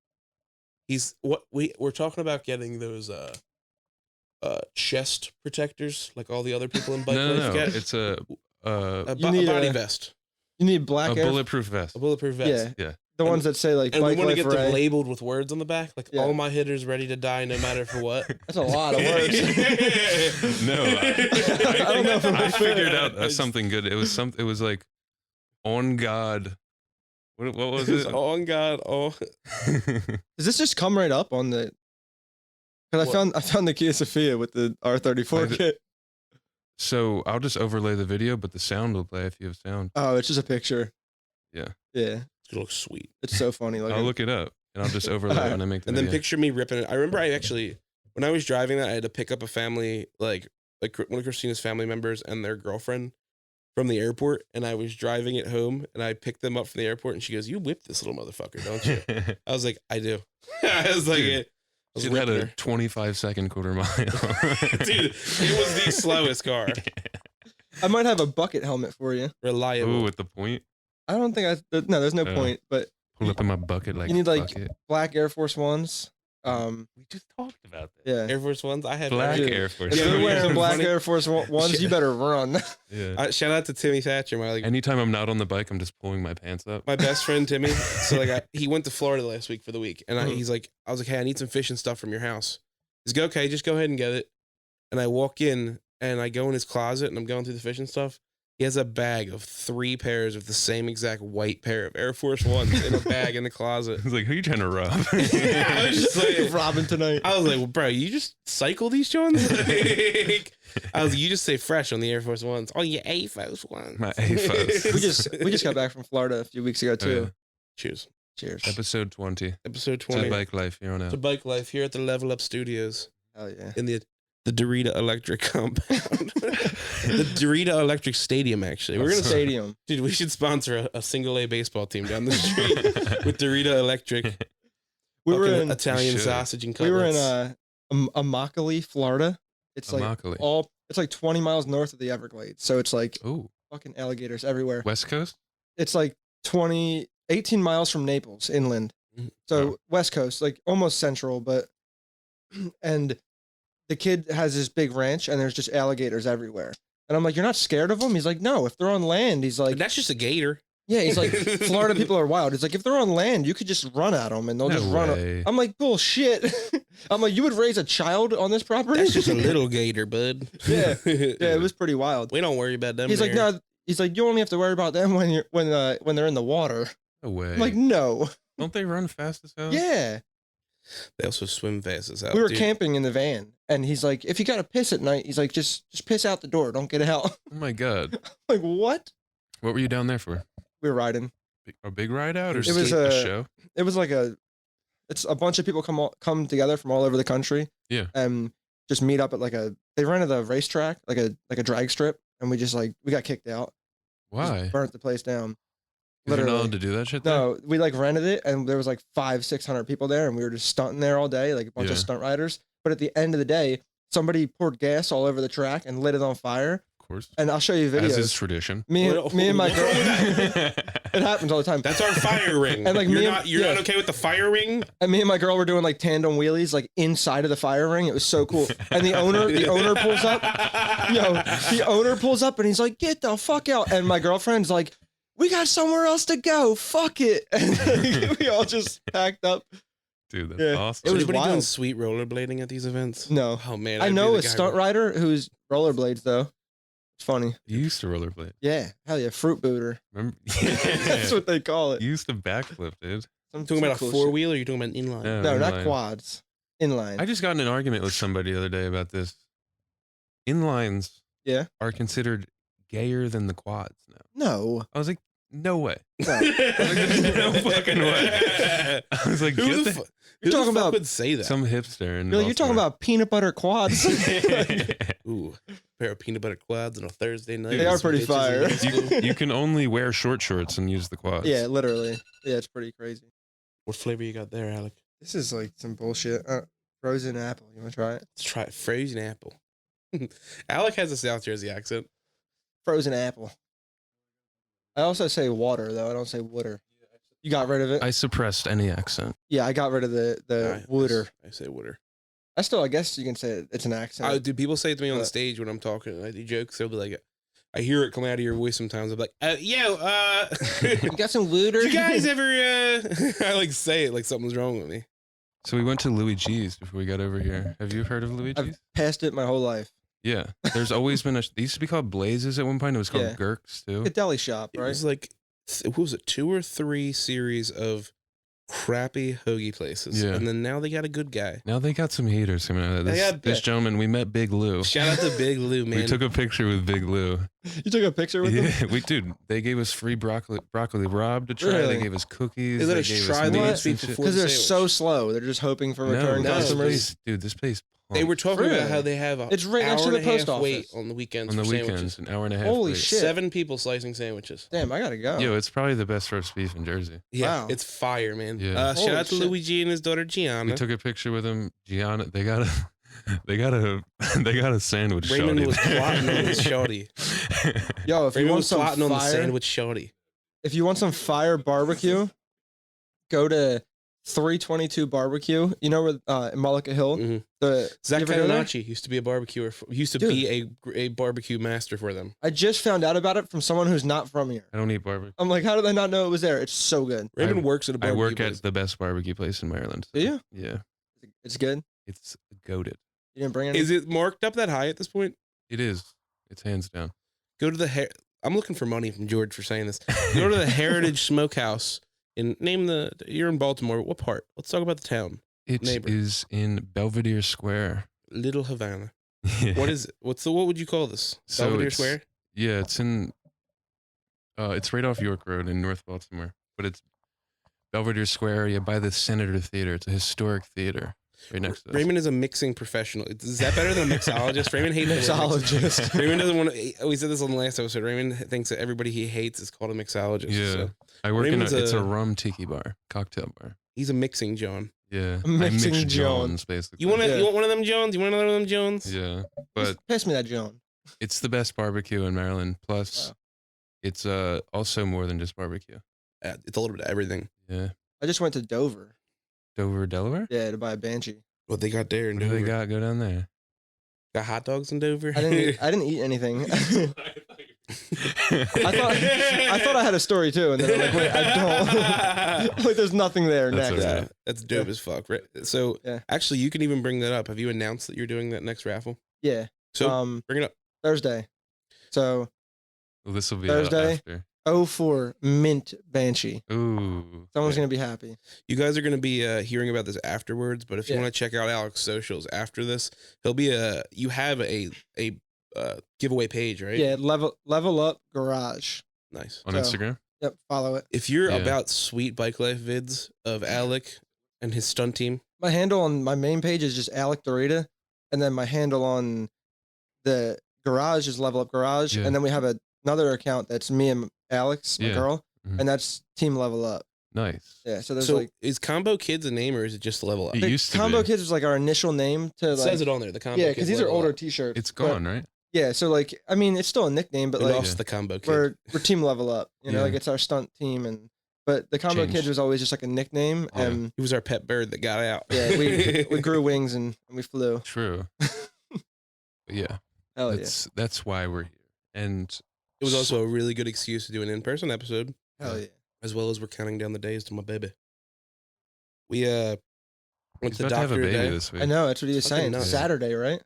We're talking about getting those chest protectors like all the other people in bike life No. get. It's a You need body a- vest, You need black air. bulletproof vest. a bulletproof vest. Yeah. Yeah. The ones that say like And we bike want to life get them ray. labeled with words on the back, like Yeah. all my hitters ready to die no matter for what. That's a lot of words. No, I don't know if I'm I fair. figured out something good. It was like on God. What was it? Oh God! Oh, Does this just come right up on the? Because I found the Kia Sophia with the R34 kit. So I'll just overlay the video, but the sound will play if you have sound. Oh, it's just a picture. Yeah. Yeah. it looks sweet. It's so funny. I'll look it up and I'll just overlay when I make the And video. then picture me ripping it. I remember when I was driving that, I had to pick up a family, like one of Christina's family members and their girlfriend from the airport. And I was driving it home and I picked them up from the airport and she goes, "You whipped this little motherfucker, don't you?" I was like, "I do." I was like, Dude, I was It had ripping a her. 25-second quarter mile. Dude, it was the slowest car. I might have a bucket helmet for you. Reliable. Ooh, with the point. I don't think no, there's no point, but Pull up in my bucket like you need like bucket. black Air Force Ones. We just talked about that. Yeah. Air Force Ones. I had Black every- Air Force. If Yeah, you're we wearing had black funny- Air Force Ones, you better run. Yeah. Shout out to Timmy Thatcher, Anytime I'm not on the bike, I'm just pulling my pants up. my best friend Timmy. So like he went to Florida last week for the week, and Mhm. he's like, I was like, hey, I need some fishing stuff from your house. He's like, okay, just go ahead and get it. And I walk in and I go in his closet and I'm going through the fishing stuff. He has a bag of 3 pairs of the same exact white pair of Air Force Ones in a bag in the closet. He's like, who you trying to rob? I was just like, Robbing tonight. I was like, well, bro, you just cycle these Johns? Like, I was like, you just say fresh on the Air Force Ones. Oh, your Air Force Ones. My AFOS. We just got back from Florida a few weeks ago too. Oh, yeah. Cheers. Cheers. Episode 20. Episode It's 20. a bike life here on It's a out. bike life here at the Level Up Studios Hell yeah. in the Derita Electric compound. The Derita Electric Stadium, actually. We're gonna say, Stadium. dude, we should sponsor a single A baseball team down the street with Derita Electric. We were Fucking in Italian should. sausage and we cutlets. were in Immokalee, Florida. It's like Immokalee. it's like 20 miles north of the Everglades. So it's like Ooh, fucking alligators everywhere. West Coast? It's like 18 miles from Naples inland. So Oh. West Coast, like almost central, but and the kid has this big ranch and there's just alligators everywhere. And I'm like, you're not scared of them? He's like, no, if they're on land, he's like, That's just a gator. yeah, he's like, Florida people are wild. He's like, if they're on land, you could just run at them and they'll No just run. way. I'm like, bullshit. I'm like, you would raise a child on this property? That's just a little gator, bud. Yeah. Yeah, it was pretty wild. We don't worry about them. He's like, there. no. He's like, you only have to worry about them when they're in the water. No way. I'm like, no. Don't they run fast as hell? Yeah. They also swim fast as hell. We were dude. camping in the van, and he's like, if you gotta piss at night, he's like, just piss out the door. Don't get out. Oh my God. I'm like, what? What were you down there for? We were riding. A big ride out or It was a a- show? It was like it's a bunch of people come together from all over the country. Yeah. And just meet up at they rented a racetrack, like a drag strip, and we got kicked out. Just Why? burnt the place down. 'Cause you're not Literally. allowed to do that shit there? No, we rented it, and there was like 500-600 people there, and we were just stunting there all day, like a bunch of Yeah. stunt riders. But at the end of the day, somebody poured gas all over the track and lit it on fire. Of course. And I'll show you As is videos. tradition. Me and my girl. Yeah. It happens all the time. That's our fire ring. And, like, me you're and- you're yeah. not okay with the fire ring? And me and my girl were doing like tandem wheelies like inside of the fire ring. It was so cool. And the owner pulls up. The owner pulls up and he's like, "Get the fuck out!" And my girlfriend's like, "We got somewhere else to go. Fuck it." And we all just packed up. Dude, that's Yeah. awesome. It was anybody doing wild. sweet rollerblading at these events? No, Oh man, I I'd be know the a guy stunt rider who's rollerblades though. It's funny. You used to rollerblade. Yeah, hell yeah, fruit booter. Remember? That's what they call it. You used to backflip, dude. Some, talking about a cool 4-wheeler. Or you're talking about an inline. Yeah, shit. No, not inline. quads. Inline. I just got in an argument with somebody the other day about this. Inlines Yeah. are considered gayer than the quads now. No. I was like, no way. No. There's no fucking way. I was like, Who get the, the, fu- You're who talking the fuck about would say that? some hipster. In You're talking Baltimore. about peanut butter quads. Ooh, a pair of peanut butter quads on a Thursday night. They with are some pretty bitches in fire. high school. you can only wear short shorts and use the quads. Yeah, literally. Yeah, it's pretty crazy. What flavor you got there, Alec? This is like some bullshit. Frozen apple. You want to try it? Let's try it. Frozen apple. Alec has a South Jersey accent. Frozen apple. I also say water though. I don't say water. You got rid of it? I suppressed any accent. Yeah, I got rid of the water. I say water. I guess you can say it's an accent. Do people say it to me on the But- stage when I'm talking? I do jokes. They'll be like, I hear it come out of your voice sometimes. I'm like, yo, You got some water? you guys ever, I like say it like something's wrong with me. So we went to Louis G's before we got over here. Have you heard of Louis I've G's? passed it my whole life. Yeah. There's always been they used to be called Blazes at one point. It was called Yeah. Gurks too. A deli shop, It right? was like, what was it, 2 or 3 series of crappy hoagie places. Yeah. And then now they got a good guy. Now they got some haters coming out of They this. got- This gentleman, we met Big Lou. Shout out to Big Lou, man. We took a picture with Big Lou. You took a picture with them? Yeah, dude, they gave us free broccoli rabe to try. Really? They gave us cookies. They let us gave try us the meats sweet and shit. before Because the they're so sandwich. slow. They're just hoping for No, return no, this customers. place, dude, this place. They were talking Really? about how they have a It's right next to hour the and a post half wait office. on the weekends on the for weekends, sandwiches. an hour and a half. Holy wait. shit. 7 people slicing sandwiches. Damn, I gotta go. Yo, it's probably the best roast beef in Jersey. Yeah, Wow. it's fire, man. Yeah. Shout Holy out to shit. Luigi and his daughter We Gianna. took a picture with him. Gianna, they got a sandwich. Raymond shawty was there. plotting on his shawty. Yo, if you Raymond want was some plotting on the fire, sandwich shorty. if you want some fire barbecue, go to 322 Barbecue. You know where in Mullica Hill? Mhm. Zach You ever go there? Catanacci used to be a barbecuer. Used to Dude. be a barbecue master for them. I just found out about it from someone who's not from here. I don't eat barbecue. I'm like, how did I not know it was there? It's so good. Raymond works at a I barbecue work place. at the best barbecue place in Maryland. Do you? Yeah, It's good. it's goated. You didn't bring any? Is it marked up that high at this point? It is. It's hands down. Go to the I'm looking for money from George for saying this. Go to the Heritage Smokehouse and you're in Baltimore. What part? Let's talk about the town. It Neighbor. is in Belvedere Square. Little Havana. Yeah. What is it? What would you call this? So Belvedere it's- Square? Yeah, it's in. It's right off York Road in North Baltimore, but it's Belvedere Square area by the Senator Theater. It's a historic theater right next to us. Raymond is a mixing professional. Is that better than a mixologist? Raymond hates Mixologist. Raymond doesn't want to. We said this on the last episode. Raymond thinks that everybody he hates is called a mixologist. Yeah. So I work Raymond's it's a a- rum tiki bar, cocktail bar. he's a mixing John. Yeah, A mixing I mix John. Jones basically. You want Yeah. you want one of them Jones? You want another one of them Jones? Yeah, but Pass me that, John. it's the best barbecue in Maryland. Plus, Wow. it's also more than just barbecue. It's a little bit of everything. Yeah, I just went to Dover. Dover, Delaware. Yeah, to buy a Banshee. What they got there in What do Dover? they got? Go down there. Got hot dogs in Dover. I didn't eat anything. I thought I had a story too, and then I'm like, wait, I don't. Like, there's nothing there That's next. okay. Yeah, that's dope as fuck. Right? So Yeah. actually, you can even bring that up. Have you announced that you're doing that next raffle? Yeah. So bring it up. Thursday. So Well, this will be Thursday? after. 04 Mint Banshee. Ooh, Someone's yeah. gonna be happy. You guys are going to be hearing about this afterwards, but if you Yeah. want to check out Alec's socials after this, he'll be you have a giveaway page, right? Yeah, level up garage. Nice. on So- Instagram. Yep, follow it. If you're Yeah. about sweet bike life vids of Alec and his stunt team, My handle on my main page is just Alec Derita, and then my handle on the garage is Level Up Garage, Yeah. and then we have another account that's me and Alex, my Yeah. girl, Mhm. and that's Team Level Up. Nice. Yeah, so there's so like is Combo Kids a name or is it just Level Up? It It the used to Combo be. Kids was like our initial name to like says it on there. The Combo yeah, Kids because these are Level older Up. T-shirts. It's but- gone, right? Yeah, so like I mean, it's still a nickname, but We like lost Yeah. the Combo Kid. we're Team Level Up. You know, Yeah. like it's our stunt team, and but the Combo Changed. Kids was always just like a nickname, Yeah. and He was our pet bird that got out. yeah, we grew wings and we flew. True. But yeah, Hell yeah. that's why we're here. And It was also a really good excuse to do an in-person episode, Hell yeah. as well as we're counting down the days to my baby. We went he's to the about to have a doctor baby today. this week. I know that's what he was Fucking saying. nuts. Saturday, right?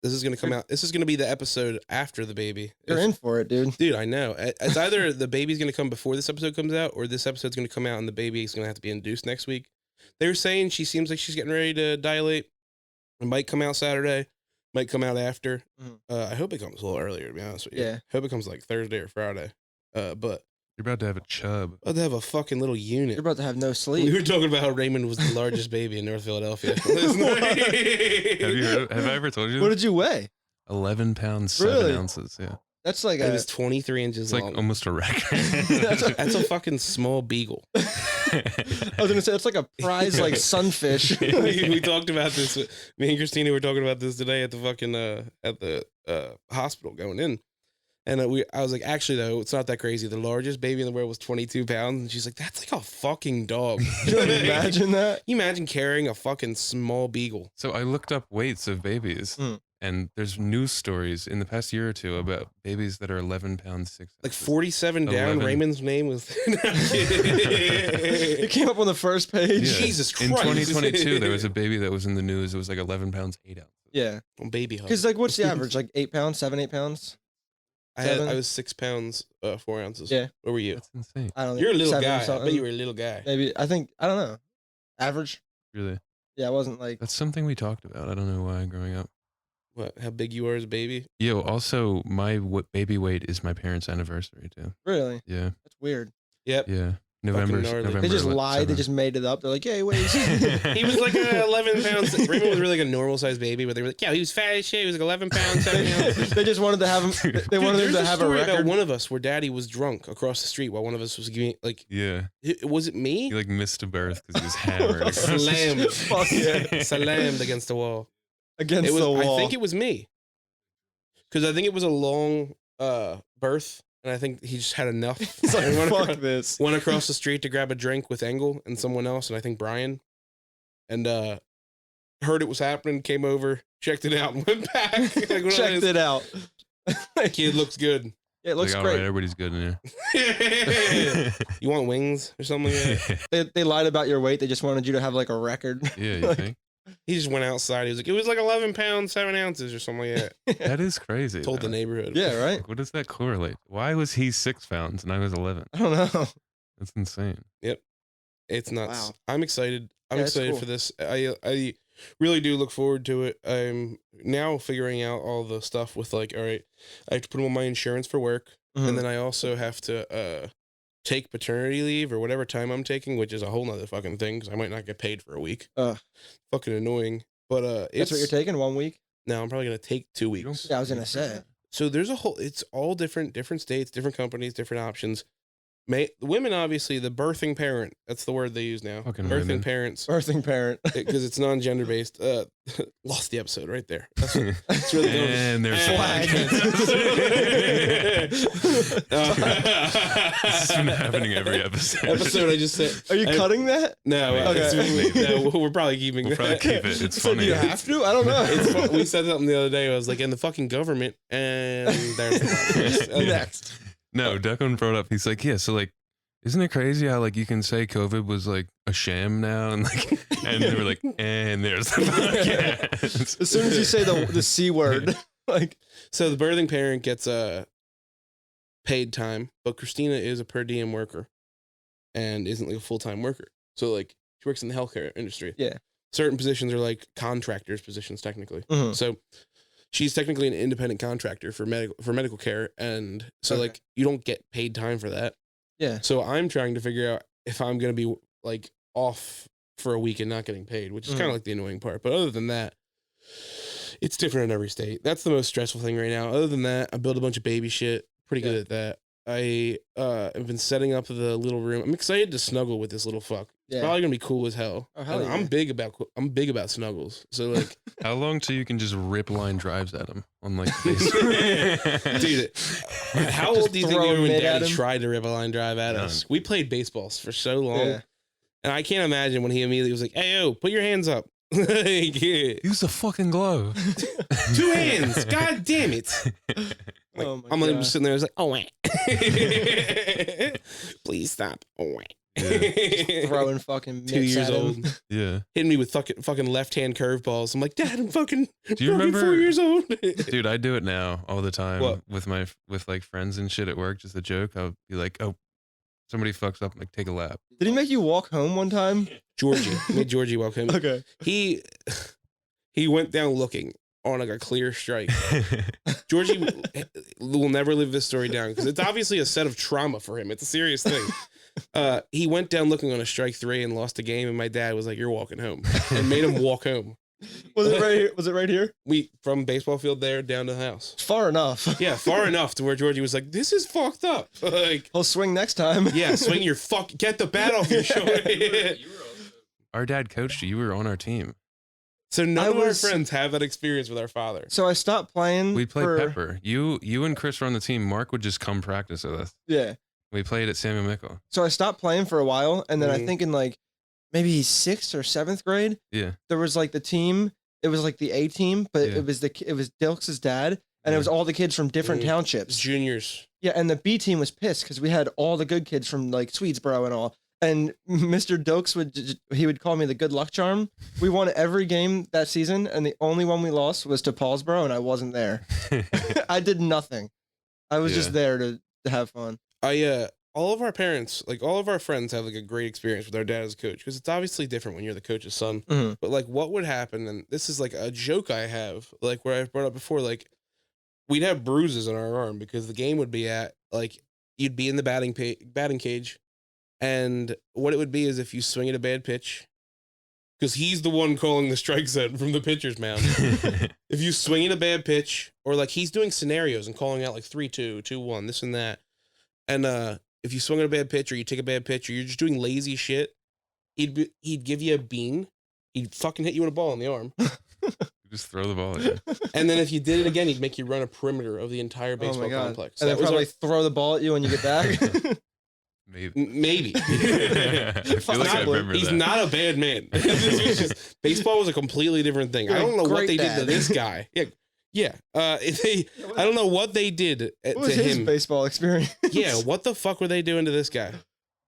This is gonna come out. This is gonna be the episode after the baby. You're If- in for it, dude. Dude, I know. It's either the baby's gonna come before this episode comes out, or this episode's gonna come out and the baby's gonna have to be induced next week. They were saying she seems like she's getting ready to dilate. It might come out Saturday, might come out after. Mhm. I hope it comes a little earlier, to be honest with you. Yeah. Hope it comes like Thursday or Friday. But You're about to have a chub. I'd have a fucking little unit. You're about to have no We sleep. were talking about how Raymond was the largest baby in North Philadelphia. Have you heard? Have I ever told you? What That? did you weigh? 11 pounds 7 Really? ounces. Yeah, That's like It a. was 23 inches it's like long. almost a record. That's a fucking small beagle. I was gonna say it's like a prize like sunfish. we talked about this. Me and Christina were talking about this today at the fucking hospital going in, and I was like, actually though, it's not that crazy. The largest baby in the world was 22 pounds, and she's like, that's like a fucking dog. Can you imagine that? You imagine carrying a fucking small beagle? So I looked up weights of babies, Mm. and there's news stories in the past year or two about babies that are 11 pounds 6 Like ounces. 47 down. 11. Raymond's name was. It came up on the first page. Yeah. Jesus In Christ. 2022, there was a baby that was in the news. It was like 11 pounds 8 ounces. Yeah, On baby hug. because like what's the average? Like 8 pounds, 8 pounds. I was 6 pounds 4 ounces. Yeah. What were you? That's insane. I don't know. You're a little 7 guy. I bet something. you were a little guy. Maybe I think I don't know. Average. Really, Yeah, I wasn't like. that's something we talked about. I don't know why growing up. What? How big you are as a baby? Yo, also my baby weight is my parents' anniversary too. Really? Yeah, That's weird. Yep. yeah. November. gnarly. November. They just ele- lied. They 7th. just made it up. They're like, yeah, he weighs. He was like 11 pounds. Raymond was really like a normal sized baby, but they were like, yeah, he was fat as shit. He was like 11 pounds, 7 ounces. They just wanted to have him. They Dude, wanted him there's to have a story about record. one of us where daddy was drunk across the street while one of us was giving, like, Yeah, was it me? he like missed a birth because he was hammered. across the Slammed. street. Fuck yeah. Slammed against the wall. Against It was, the wall. I think it was me. Because I think it was a long birth, and I think he just had enough. He's like, fuck this. Went across the street to grab a drink with Engel and someone else, and I think Brian, and heard it was happening, came over, checked it out, and went back. Like, checked it out. Kid looks good. Yeah, it looks like, great. Right, everybody's good in here. You want wings or something like that? They lied about your weight. They just wanted you to have like a record. Yeah, you Like, think? He just went outside. He was like, it was like 11 pounds, 7 ounces or something like that. That is crazy. Told though. the neighborhood. Yeah, right. Like, what does that correlate? Why was he 6 pounds and I was 11? I don't know. That's insane. It's nuts. Wow. I'm excited. I'm Yeah, it's excited cool. for this. I really do look forward to it. I'm now figuring out all the stuff with like, all right, I have to put on my insurance for work. Mhm. And then I also have to take paternity leave or whatever time I'm taking, which is a whole nother fucking thing because I might not get paid for a week. Fucking annoying. But That's it's what you're taking 1 week. no, I'm probably gonna take 2 You don't- weeks. Yeah, I was gonna say. So there's a whole. It's all different states, different companies, different options. Women, obviously, the birthing parent. That's the word they use now. Fucking birthing women. parents, Birthing parent. because it's non-gender based. Lost the episode right there. That's really good. And there's Flag. This has been happening every episode. Episode I just said. Are you cutting that? No, Okay. no, we're probably keeping. We'll probably that. keep it. It's So do funny. you have to? I don't know. It's fun. We said something the other day. I was like, in the fucking government, and there's the podcast. Next. No, Declan brought up. He's like, yeah. So like, isn't it crazy how like you can say COVID was like a sham now, and like, and they were like, and there's the podcast. As soon as you say the C word, like, So the birthing parent gets paid time, but Christina is a per diem worker and isn't like a full-time worker. So like she works in the healthcare industry. Yeah. Certain positions are like contractors positions technically. Mhm. So she's technically an independent contractor for medical care, and so Okay. like you don't get paid time for that. yeah. So I'm trying to figure out if I'm going to be like off for a week and not getting paid, which is kind of like the annoying part. But other than that, it's different in every state. That's the most stressful thing right now. Other than that, I built a bunch of baby shit. Pretty good at that. I have been setting up the little room. I'm excited to snuggle with this little fuck. It's Yeah. probably gonna be cool as hell. Oh, hell And yeah. I'm big about snuggles. So like, How long till you can just rip line drives at him on like Facebook? dude, how Just old do you think throw you were when mid at Daddy him? tried to rip a line drive at None. us? We played baseballs for so long, Yeah. and I can't imagine when he immediately was like, "Hey, yo, put your hands up." Like, yeah. Use the fucking glove. 2 hands. God damn it. Like, Oh my I'm like God. sitting there. I was like, oh, wah. Please stop. Oh, wah. Throwing fucking 2 mitts years at him. old, Yeah, hitting me with fucking left hand curveballs. I'm like, Dad, I'm fucking. Do you fucking remember- 4 years old? dude, I do it now all the time What? with like friends and shit at work. Just a joke. I'll be like, oh, somebody fucks up. Like, take a lap. Did he make you walk home one time? Georgie, made Georgie welcome. Okay. He went down looking on like a clear strike. Georgie will never live this story down because it's obviously a set of trauma for him. It's a serious thing. He went down looking on a strike 3 and lost a game, and my dad was like, "You're walking home," and made him walk home. Was it right here? Was it right here? We from baseball field there down to the house. Far enough. Yeah, far enough to where Georgie was like, "This is fucked up." Like, He'll swing next time. yeah, swing your get the bat off your shoulder. Our dad coached you. You were on our team. So none I of our was- friends have that experience with our father. So I stopped playing. We played for, Pepper. You and Chris were on the team. Mark would just come practice with us. Yeah. We played at Samuel Mickle. So I stopped playing for a while, and then I Mhm. think in like maybe 6th or 7th grade, Yeah. there was like the team. It was like the A team, but Yeah. it was Dilks' dad, and Yeah. it was all the kids from different Mhm. townships. Juniors. Yeah, and the B team was pissed because we had all the good kids from like Swedesboro and all. And Mr. Dokes would call me the good luck charm. We won every game that season, and the only one we lost was to Paulsboro, and I wasn't there. I did nothing. I was just Yeah. there to have fun. All of our parents, like all of our friends, have like a great experience with our dad as a coach because it's obviously different when you're the coach's son. Mhm. But like, what would happen? And this is like a joke I have, like where I've brought up before. Like, we'd have bruises on our arm because the game would be at like you'd be in the batting cage, and what it would be is if you swing at a bad pitch, because he's the one calling the strike zone from the pitcher's mound. If you swing at a bad pitch, or like he's doing scenarios and calling out like 3-2, 2-1, this and that, and if you swing at a bad pitch or you take a bad pitch or you're just doing lazy shit, he'd give you a bean. He'd fucking hit you with a ball in the arm. Just throw the ball at you. And then if you did it again, he'd make you run a perimeter of the entire baseball complex. And then probably throw the ball at you when you get back. Maybe. I feel like I remember He's that. not a bad man. Baseball was a completely different thing. I don't know what they did to this guy. Yeah. I don't know what they did what was to his him. baseball experience? Yeah, what the fuck were they doing to this guy?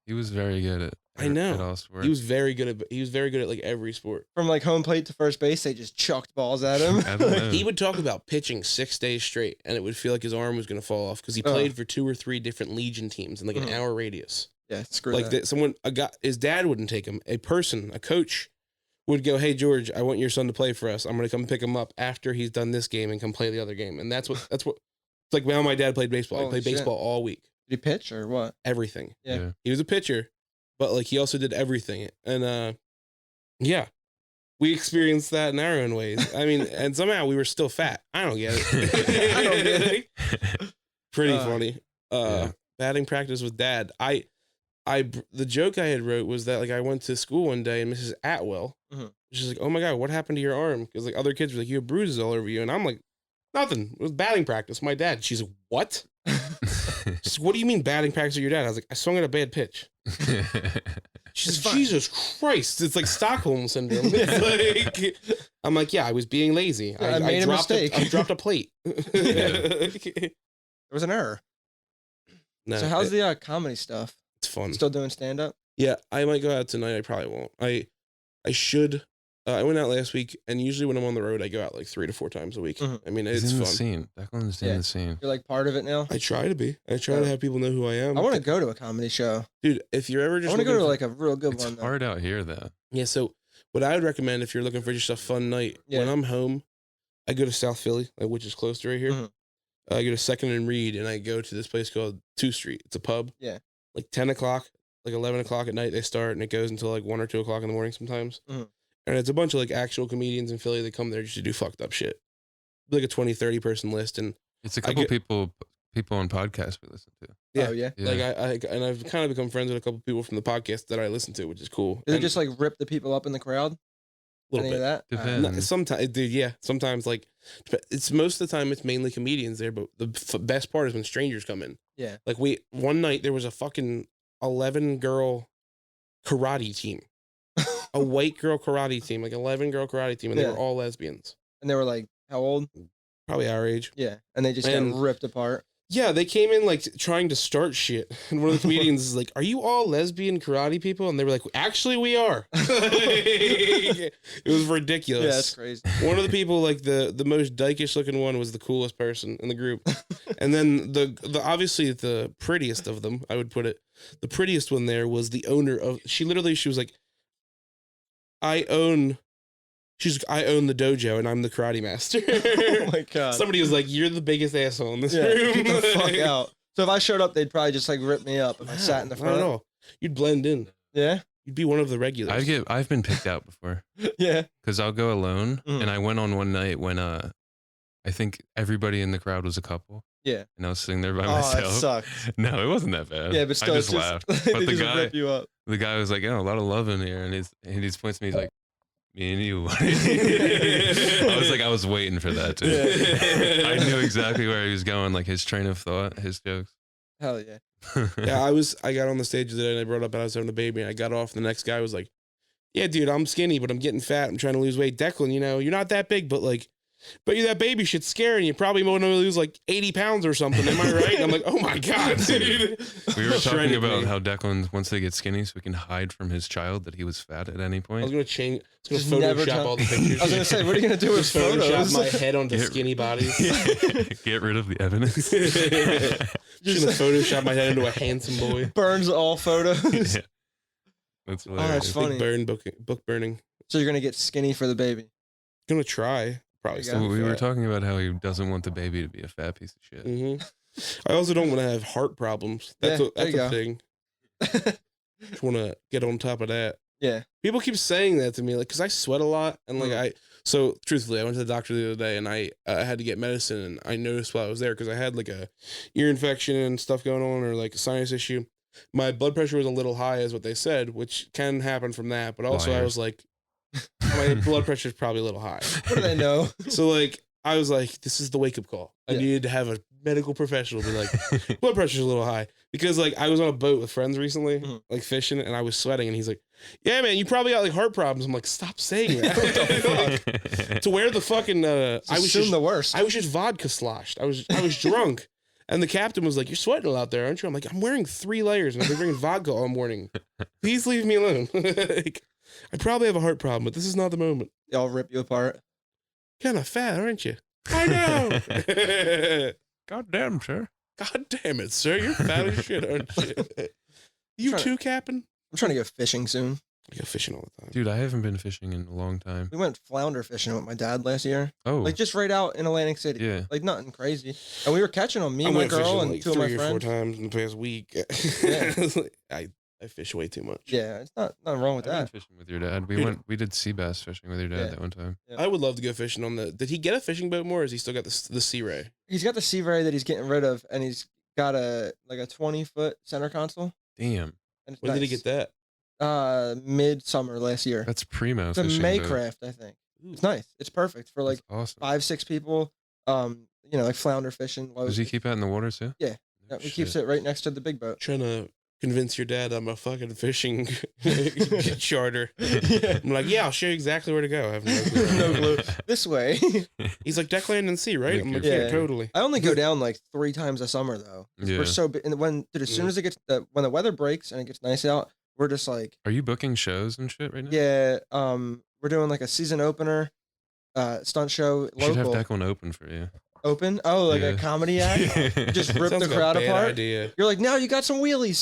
He was very good at. I know. At all sports. He was very good at like every sport. From like home plate to first base, they just chucked balls at him. I don't know. He would talk about pitching 6 days straight, and it would feel like his arm was going to fall off because he played for 2 or 3 different Legion teams in like an hour radius. Yeah, screw like that. His dad wouldn't take him. A coach would go, "Hey George, I want your son to play for us. I'm going to come pick him up after he's done this game and come play the other game." And that's what. It's like how my dad played baseball. He played baseball all week. Did he pitch or what? Everything. Yeah. He was a pitcher, but like he also did everything. And yeah, we experienced that in our own ways. I mean, and somehow we were still fat. I don't get it. I don't get it. Pretty funny. Batting practice with dad. The joke I had wrote was that like I went to school one day and Mrs. Atwell, she's like, "Oh my God, what happened to your arm?" Because like other kids were like, "You have bruises all over you," and I'm like, "Nothing. It was batting practice." My dad. She's like, "What?" She's like, "What do you mean batting practice with your dad?" I was like, "I swung at a bad pitch." She's like, "Jesus Christ, it's like Stockholm syndrome." It's like, I'm like, "Yeah, I was being lazy. I made a mistake. I dropped a plate." There was an error. No, so how's the comedy stuff? It's fun. Still doing stand up? Yeah, I might go out tonight. I probably won't. I should. I went out last week, and usually when I'm on the road, I go out like 3 to 4 times a week. I mean, it's in fun. The scene. Declan's in the scene. You're like part of it now? I try to be. I try to have people know who I am. I want to go to a comedy show. Dude, if you're ever just I want to go to like a real good it's one. Though. hard out here, though. Yeah, so what I would recommend if you're looking for just a fun night, when I'm home, I go to South Philly, which is close to right here. I go to 2nd and Reed, and I go to this place called 2 Street. It's a pub. Yeah. Like 10 o'clock, like 11 o'clock at night they start, and it goes until like 1 or 2 o'clock in the morning sometimes. And it's a bunch of like actual comedians in Philly that come there just to do fucked up shit. Like a 20, 30 person list. And it's a couple people on podcasts we listen to. Yeah. Oh, yeah. Like I've kind of become friends with a couple people from the podcast that I listen to, which is cool. Do they just like rip the people up in the crowd? A little bit. That? Depends. Sometimes, dude, yeah. Sometimes, like, it's most of the time it's mainly comedians there, but the best part is when strangers come in. Yeah. Like one night there was a fucking 11-girl karate team, a white girl karate team, like 11-girl karate team, and they were all lesbians. And they were like, how old? Probably our age. Yeah. And they just got ripped apart. Yeah, they came in like trying to start shit. And one of the comedians is like, "Are you all lesbian karate people?" And they were like, "Actually, we are." It was ridiculous. Yeah, that's crazy. One of the people, like the most dykish looking one, was the coolest person in the group. And then the obviously the prettiest of them, I would put it, the prettiest one there was the owner of. She was like, I own the dojo and I'm the karate master. Oh my God. Somebody was like, "You're the biggest asshole in this room." Get the fuck out. So if I showed up, they'd probably just like rip me up if I sat in the front. I don't know. You'd blend in. Yeah. You'd be one of the regulars. I've been picked out before. Yeah. Because I'll go alone, and I went on one night when I think everybody in the crowd was a couple. Yeah. And I was sitting there by That myself. sucked. No, it wasn't that bad. Yeah, but still, I just laughed. But they the just rip you up. guy was like, "Oh, a lot of love in here," and he just points to me. He's like, "Me and you." I was waiting for that too. Yeah. I knew exactly where he was going, like his train of thought, his jokes. Hell yeah. Yeah, I got on the stage today and I brought up I was having a baby and I got off. And the next guy was like, "Yeah, dude, I'm skinny, but I'm getting fat. I'm trying to lose weight. Declan, you're not that big, but that baby shit's scary. You probably want to lose like 80 pounds or something. Am I right?" And I'm like, "Oh my God, dude." We were talking about how Declan wants to get skinny so he can hide from his child that he was fat at any I point. was going to change, Just Photoshop all the pictures. I was going to say, what are you going to do with Just Photoshop photos? my head onto skinny bodies. Get rid of the evidence. Just gonna Photoshop my head into a handsome boy. Burns all photos. Yeah. That's Oh, hilarious. that's funny. Big book burning. So you're going to get skinny for the baby. Gonna try. Probably There you still. go. We were talking about how he doesn't want the baby to be a fat piece of shit. I also don't want to have heart problems. That's Yeah, a there you go. thing. Just want to get on top of that. Yeah. People keep saying that to me, like, because I sweat a lot, and like so truthfully, I went to the doctor the other day, and I had to get medicine, and I noticed while I was there because I had like a ear infection and stuff going on, or like a sinus issue. My blood pressure was a little high, is what they said, which can happen from that. But also, I Liars. was like, My blood pressure is probably a little high. What do they know? So like, I was like, this is the wake up call. I needed to have a medical professional be like, blood pressure's a little high. Because like, I was on a boat with friends recently, like fishing, and I was sweating, and he's like, yeah, man, you probably got like heart problems. I'm like, stop saying that. What the fuck? To wear the fucking, I was just the worst. I was just vodka sloshed. I was drunk. And the captain was like, you're sweating a lot there, aren't you? I'm like, I'm wearing 3 layers and I've been drinking vodka all morning. Please leave me alone. Like, I probably have a heart problem, but this is not the moment. They all rip you apart. Kind of fat, aren't you? I know. God damn, sir. God damn it, sir. You're fat as shit, aren't you? You too, Captain? I'm trying to go fishing soon. I go fishing all the time. Dude, I haven't been fishing in a long time. We went flounder fishing with my dad last year. Oh. Like just right out in Atlantic City. Yeah. Like nothing crazy. And we were catching them, me, I my went girl, fishing and like 2 of my 3 or 4 friends. times in the past week. Yeah. I fish way too much. Yeah, it's nothing wrong with I went that. fishing with your dad. We did sea bass fishing with your dad that one time. Yeah. I would love to go fishing on the. Did he get a fishing boat more, or has he still got the Sea Ray? He's got the Sea Ray that he's getting rid of, and he's got a 20-foot center console. Damn. And it's When did he get that? Midsummer last year. That's primo It's a fishing boat. Maycraft, I think. It's nice. It's perfect for like That's awesome. 5-6 people. Like flounder fishing. Does he keep that in the water too? Yeah. Oh, He keeps it right next to the big boat. Trying to convince your dad I'm a fucking fishing charter. Yeah. I'm like, yeah, I'll show you exactly where to go. I have no clue. No clue. This way. He's like, Declan and Sea, right? I'm like, Yeah. yeah, totally. I only go down like 3 times a summer though. 'Cause Yeah. We're so and as soon as it gets when the weather breaks and it gets nice out, we're just like, Are you booking shows and shit right now? yeah, we're doing like a season opener stunt show You should have local Declan open for you. open. Oh, like a Yeah. comedy act. Just rip Sounds the like a crowd bad apart. idea. You're like, now you got some wheelies.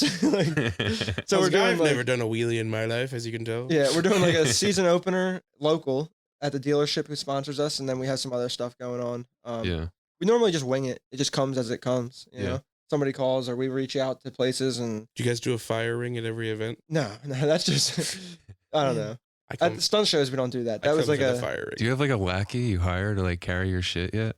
So we're doing I've like, never done a wheelie in my life, as you can tell. yeah, we're doing like a season opener local at the dealership who sponsors us, and then we have some other stuff going on. Yeah. We normally just wing it. It just comes as it comes. You Yeah. know, somebody calls or we reach out to places, and Do you guys do a fire ring at every event? no, that's just I don't know. I At come, the stunt shows, we don't do that. I That was come like for the a. fire ring. Do you have like a lackey you hire to like carry your shit yet?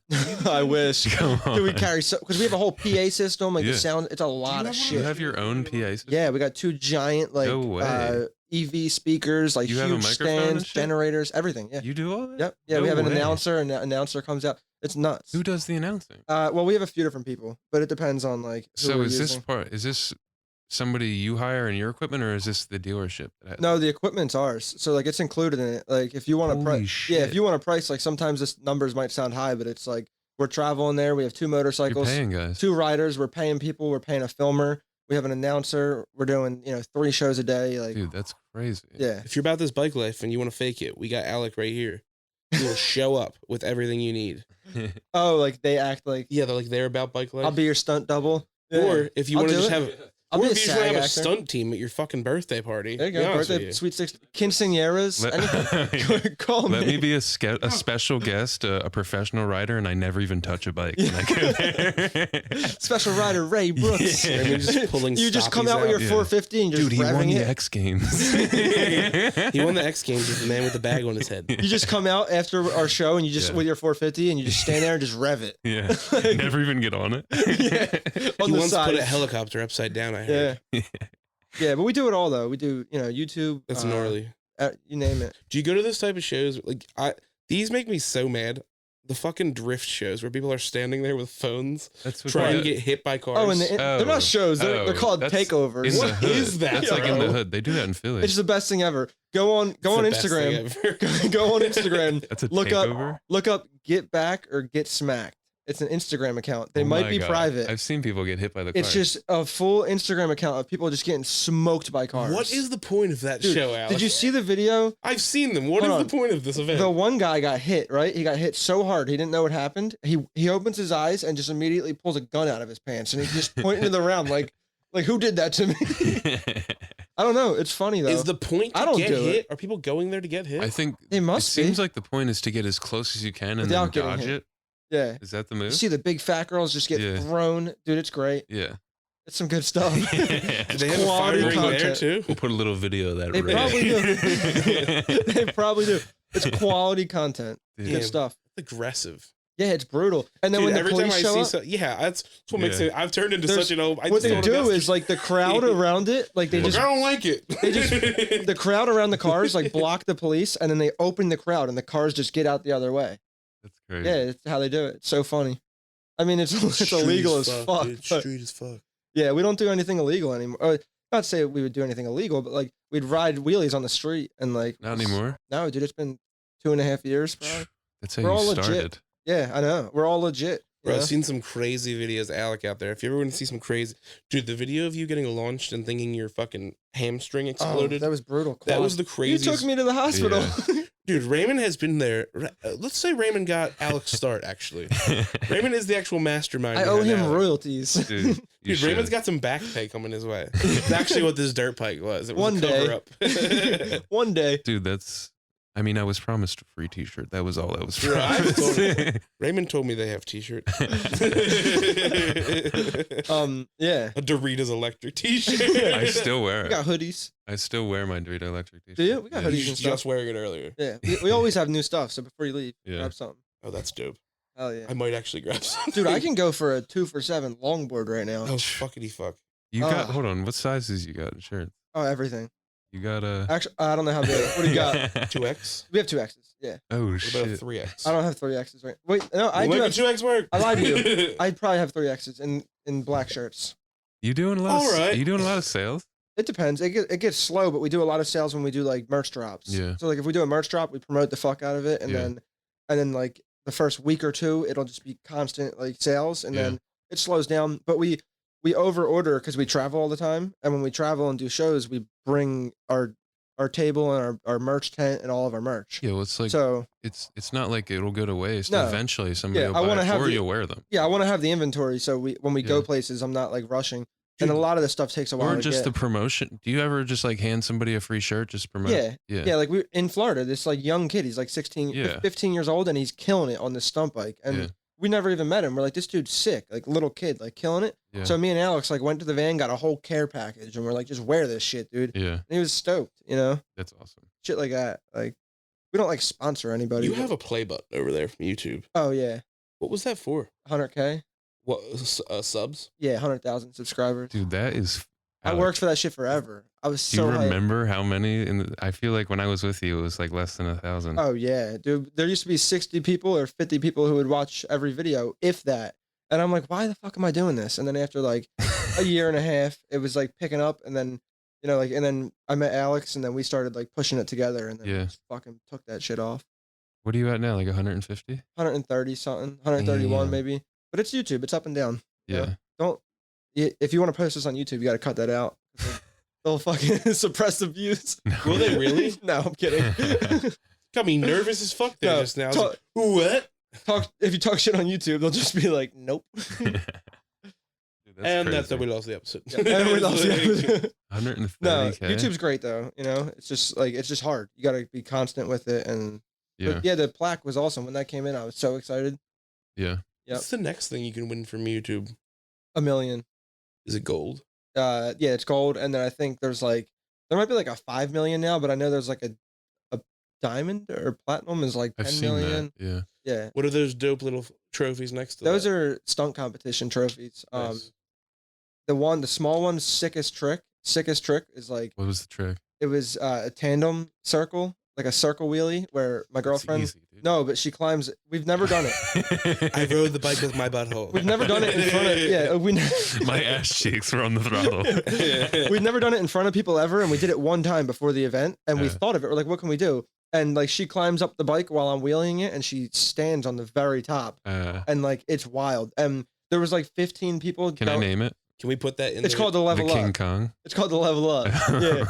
I wish. Come on. Do we carry so because we have a whole PA system, like Yeah. the sound. It's a lot of You shit. have your own PA system? Yeah, we got 2 giant like No way. EV speakers, like You have a huge microphone and stands, shit? generators, everything. Yeah. You do all that? Yep. Yeah, No we have an way. announcer, and the announcer comes out. It's nuts. Who does the announcing? Well, we have a few different people, but it depends on like who So we're is using. this somebody you hire in your equipment, or is this the dealership? No, the equipment's ours, so like it's included in it. Like if you want to Holy price, shit. yeah, if you want to price, like sometimes this numbers might sound high, but it's like we're traveling there. We have 2 You're motorcycles, paying guys. 2 riders. We're paying people. We're paying a filmer. We have an announcer. We're doing 3 shows a day. Like Dude, that's crazy. yeah, If you're about this bike life and you want to fake it, we got Alec right here. He will show up with everything you need. oh, like they act like Yeah, they're about bike life. I'll be your stunt double. Or if you I'll want to do just it. have, I'll or be a if you just want to SAG have a actor. stunt team at your fucking birthday party. There you to be go. honest with Birthday, you. sweet 16, quinceañeras. Anything. Call me. Let me be a special guest, a professional rider, and I never even touch a bike. when I go there. Special rider Ray Brooks. Yeah. Maybe just pulling You just come stoppies out with your Yeah. 450 and just Dude, he won revving the it. X Games. He won the X Games with the man with the bag on his head. You just come out after our show and you just Yeah. with your 450 and you just stand there and just rev it. Yeah. Like- Never even get on it. Yeah. On He the once side. put a helicopter upside down, I heard. Yeah. Yeah, but we do it all though. We do, YouTube. That's gnarly. You name it. Do you go to this type of shows? Like these make me so mad. The fucking drift shows where people are standing there with phones That's what trying to they- get hit by cars. Oh, and they're Oh. not shows. They're Oh, called that's takeovers. in the What hood. is that, That's like in the bro? hood. They do that in Philly. It's the best thing ever. Go on It's the best thing Instagram. ever. Go on Instagram. That's a Look takeover. Look up Get Back or Get Smacked. It's an Instagram account. They Oh might my be God. private. I've seen people get hit by the car. It's just a full Instagram account of people just getting smoked by cars. What is the point of that Dude, show, Alex? Did you see the video? I've seen them. What is Hold the on. point of this event? The one guy got hit, right? He got hit so hard he didn't know what happened. He opens his eyes and just immediately pulls a gun out of his pants and he's just pointing to the round like who did that to me? I don't know. It's funny though. Is the point to I don't get do hit? it. Are people going there to get hit? I think They it must be. seems like the point is to get as close as you can and then Without getting dodge hit. it. Yeah. Is that the You move? see the big fat girls just get Yeah. thrown. Dude, it's great. Yeah. It's some good stuff. Do It's they have a quality fire ring there content. too? We'll put a little video of that. They right probably do. They probably do. It's quality content. Dude, Good stuff. Aggressive. Yeah, it's brutal. And then Dude, when the every time police I show see up, that's what makes it. I've turned into There's- such an old. what they do is like the crowd around it, like they Look, just I don't like it. the crowd around the cars like block the police, and then they open the crowd, and the cars just get out the other way. That's crazy. Yeah, it's how they do it. It's so funny. I mean, it's Street illegal as fuck. Dude. But Street as fuck. yeah, we don't do anything illegal anymore. Not to say we would do anything illegal, but like we'd ride wheelies on the street and like Not anymore. No, dude, it's been 2.5 years, probably. That's how We're you all started. legit. Yeah, I know. We're all legit. Bro, you know? I've seen some crazy videos, of Alec, out there. If you ever want to see some crazy, dude, the video of you getting launched and thinking your fucking hamstring exploded. That was brutal. That was the You craziest. took me to the hospital. Dude, Raymond has been there. Let's say Raymond got Alec's start, actually. Raymond is the actual mastermind. I owe behind him Alec. royalties. Dude, you Dude, should. Raymond's got some back pay coming his way. It's actually what this dirt bike was. It was One a day. cover up. One day. Dude, I mean, I was promised a free T-shirt. That was all I was Bro, I promised. Raymond told me they have t-shirts. Yeah. A Doritos electric t-shirt. I still wear We it. got hoodies. I still wear my Dorito electric T-shirt. Do you? We got Yeah. hoodies You and was just stuff. wearing it earlier. Yeah. We always have new stuff. So before you leave, Yeah. grab something. Oh, that's dope. Hell yeah. I might actually grab some. Dude, I can go for a 2 for $7 longboard right now. Oh, fuckity fuck. You got. Oh. Hold on. What sizes you got in shirts? Oh, everything. You got a. Actually, I don't know how big. What do you got? 2X? We have 2X's. Yeah. Oh What about a shit. 3X? I don't have 3X's right. Wait, no, I We'll do make have. a 2X work. I lied to you. I'd probably have 3X's in black shirts. You doing a lot? All right. You doing a lot of sales? It depends. It gets slow, but we do a lot of sales when we do like merch drops. Yeah. So like if we do a merch drop, we promote the fuck out of it, and Yeah. then like the first week or two, it'll just be constant like sales, and Yeah. then it slows down. But we over order because we travel all the time, and when we travel and do shows, we bring our table and our merch tent and all of our merch. Yeah. Well, it's like So it's not like it'll go to waste. No. Eventually, somebody Yeah, will I buy wanna it have or the- you'll wear them. yeah, I want to have the inventory so when we go Yeah. places, I'm not like rushing. And Dude. a lot of this stuff takes a while Or to just get. the promotion. Do you ever just like hand somebody a free shirt just promote? Yeah. Yeah. Yeah, like we in Florida, this like young kid, he's like 16, Yeah. 15 years old, and he's killing it on this stunt bike. And Yeah. we never even met him. We're like, this dude's sick, like little kid, like killing it. Yeah. So me and Alex like went to the van, got a whole care package, and we're like, just wear this shit, dude. Yeah. And he was stoked, you know, That's awesome. shit like that. Like we don't like sponsor anybody. You but- have a play button over there from YouTube. oh yeah, What was that for? 100K. What subs? Yeah, 100,000 subscribers. Dude, that is. I Alec, worked for that shit forever. I was Do so you hyped. remember how many? I feel like when I was with you, it was like less than 1,000. Oh yeah, dude. There used to be 60 people or 50 people who would watch every video, if that. And I'm like, why the fuck am I doing this? And then after like a year and a half, it was like picking up, and then and then I met Alex, and then we started like pushing it together, and then we Yeah. just fucking took that shit off. What are you at now? Like 150? 130 something, 131 Damn. maybe. But it's YouTube. It's up and down. Yeah. Don't. If you want to post this on YouTube, you got to cut that out. They'll fucking suppress the views. Will they really? No, I'm kidding. Got me nervous as fuck there No, just now. I was like, what? If you talk shit on YouTube, they'll just be like, nope. Dude, And that's how crazy. we lost the episode. Yeah, and we lost the episode. 130K. No, YouTube's great though. You know, it's just hard. You got to be constant with it. And Yeah. but yeah, the plaque was awesome when that came in. I was so excited. Yeah. Yep. What's the next thing you can win from YouTube? $1 million. Is it gold? Yeah, it's gold. And then I think there might be like a 5 million now, but I know there's like a diamond or platinum is like I've 10 seen million. that. Yeah. Yeah. What are those dope little trophies next to Those that? are stunt competition trophies. Nice. The small one, sickest trick is like, What was the trick? it was a tandem circle, like a circle wheelie where my It's girlfriend, easy, dude. no, but she climbs, we've never done it. I rode the bike with my butthole. We've never done it in front of, yeah, My ass cheeks were on the throttle. we've never done it in front of people ever. And we did it one time before the event, and we Yeah. thought of it. We're like, what can we do? And like, she climbs up the bike while I'm wheeling it, and she stands on the very top, and like, it's wild. And there was like 15 people. Can I name it? Can we put that in It's there? called the The Level King Up. Kong. It's called the Level Up. Yeah.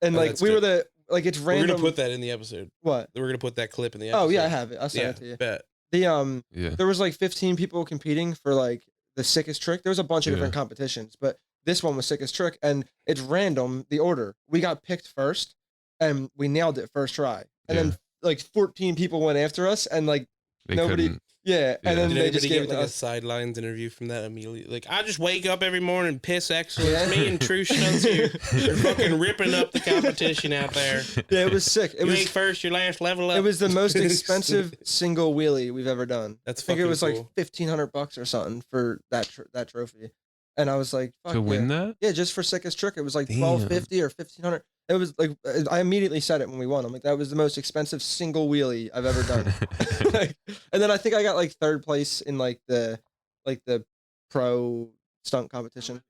And Oh, like, that's we were dope. it's We're random. gonna put that in the episode. What? We're gonna put that clip in the episode. Oh yeah, I have it. I'll send Yeah, it to you. bet. The Yeah. there was like 15 people competing for like the sickest trick. There was a bunch of Yeah. different competitions, but this one was sickest trick, and it's random the order. We got picked first, and we nailed it first try, and Yeah. then like 14 people went after us, and like Nobody. couldn't. Yeah, and then Did they anybody just gave get it to like a us. sidelines interview from that immediately? Like, I just wake up every morning, piss excellence. Yeah. Me and True Stunts here. You're fucking ripping up the competition out there. Yeah, it was sick. It You was ain't first, your last, level up. It was the most expensive single wheelie we've ever done. That's I think it fucking was cool. like $1,500 or something for that trophy, and I was like, Fuck To win yeah. that? Yeah, just for sickest trick, it was like Damn. $1,250 or $1,500. It was like I immediately said it when we won. I'm like, that was the most expensive single wheelie I've ever done. Like, and then I think I got like third place in like the pro stunt competition.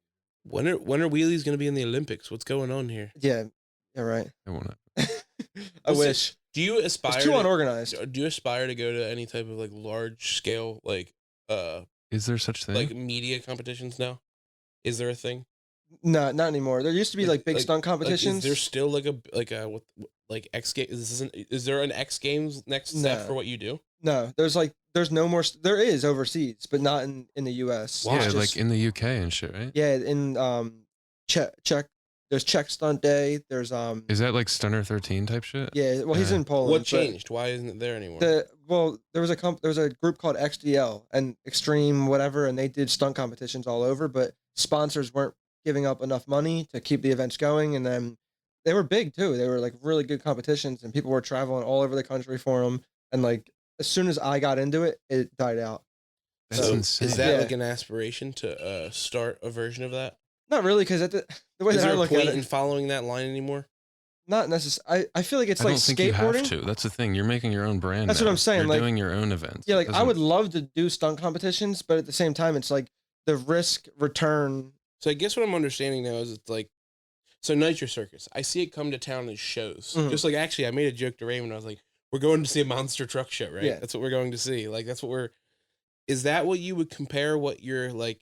When are wheelies going to be in the Olympics? What's going on here? Yeah, right. I won't. I wish. Do you aspire? It's too unorganized. Do you aspire to go to any type of like large scale like Is there such thing? like media competitions now? Is there a thing? No, not anymore. There used to be like big stunt competitions. Is there still like X Games? Is there an X Games next step No. for what you do? No, there's no more. There is overseas, but not in the U.S. Why? yeah, It's like just- in the UK and shit, right? yeah, in Czech. There's Czech Stunt Day. There's Is that like Stunner 13 type shit? yeah. Well, he's Uh, in Poland. What but changed? Why isn't it there anymore? There was a group called XDL and Extreme whatever, and they did stunt competitions all over, but sponsors weren't giving up enough money to keep the events going, and then they were big too. They were like really good competitions, and people were traveling all over the country for them. And like as soon as I got into it, it died out. That's So, insane. Is that Yeah. like an aspiration to start a version of that? Not really, because the way Is that I there a look point at in it, following that line anymore? not necessarily. I feel like it's I like don't think skateboarding. you have to. That's the thing. You're making your own brand. That's what now. I'm saying, You're like- doing your own events. Yeah, It like I doesn't- would love to do stunt competitions, but at the same time, it's like the risk return. So I guess what I'm understanding now is it's like, so Nitro Circus, I see it come to town as shows. Mhm. Just like actually, I made a joke to Raymond. I was like, "We're going to see a monster truck show, right? Yeah. That's what we're going to see. Like that's what we're." Is that what you would compare what your like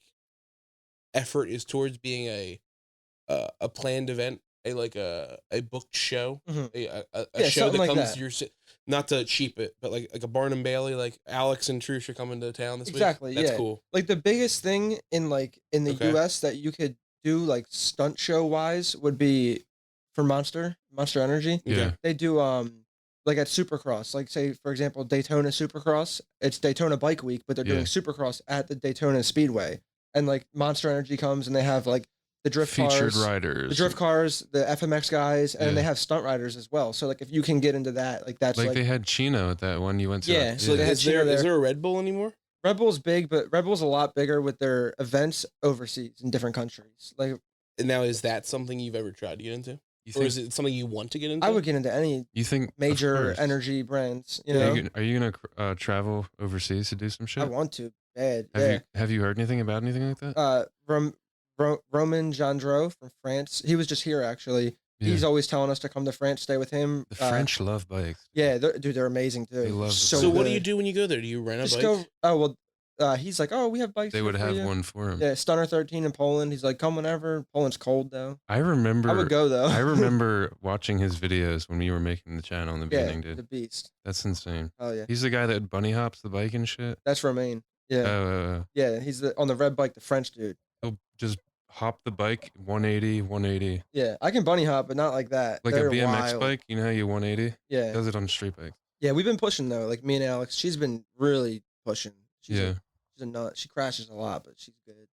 effort is towards being a planned event, a booked show, Mhm. a Yeah, show something that like comes that. to your not to cheap it, but like a Barnum Bailey, like Alex and Trush are coming to town this Exactly, week. That's yeah. cool. Like the biggest thing in the Okay. US that you could do like stunt show wise would be for Monster Energy. Yeah. They do like at Supercross, like say for example Daytona Supercross. It's Daytona Bike Week, but they're doing Yeah. Supercross at the Daytona Speedway, and like Monster Energy comes and they have like the drift featured cars, riders. the drift cars, the FMX guys, and Yeah. they have stunt riders as well. So like if you can get into that, like that's Like, like they had Chino at that one you went to. Yeah, so they had Is there Chino there. is there a Red Bull anymore? Red Bull's big, but Red Bull's a lot bigger with their events overseas in different countries. Like And now is that something you've ever tried to get into, You or think, is it something you want to get into? I would get into any you think of major course. energy brands. You Are know, you, are you gonna travel overseas to do some shit? I want to bad. have Yeah. you have you heard anything about anything like that? Roman Gendreau from France. He was just here actually. Yeah. He's always telling us to come to France, stay with him. The French love bikes. Yeah, they're amazing too. They love the so So what do good. you do when you go there? Do you rent a Just bike? go. Oh well, he's like, oh, we have bikes. They here would for have you." one for him. Yeah, Stunner 13 in Poland. He's like, come whenever. Poland's cold though. I remember. I would go though. I remember watching his videos when we were making the channel in the yeah, beginning, dude. the beast. That's insane. Oh yeah, He's the guy that bunny hops the bike and shit. that's Romain. Yeah, yeah. He's on the red bike, the French dude. He'll just hop the bike 180. Yeah, I can bunny hop, but not like that. Like They're a BMX wild. bike, you know how you 180? Yeah, Does it on street bike. yeah. We've been pushing though. Like me and Alex, she's been really pushing. She's Yeah. she's a nut. She crashes a lot, but she's good.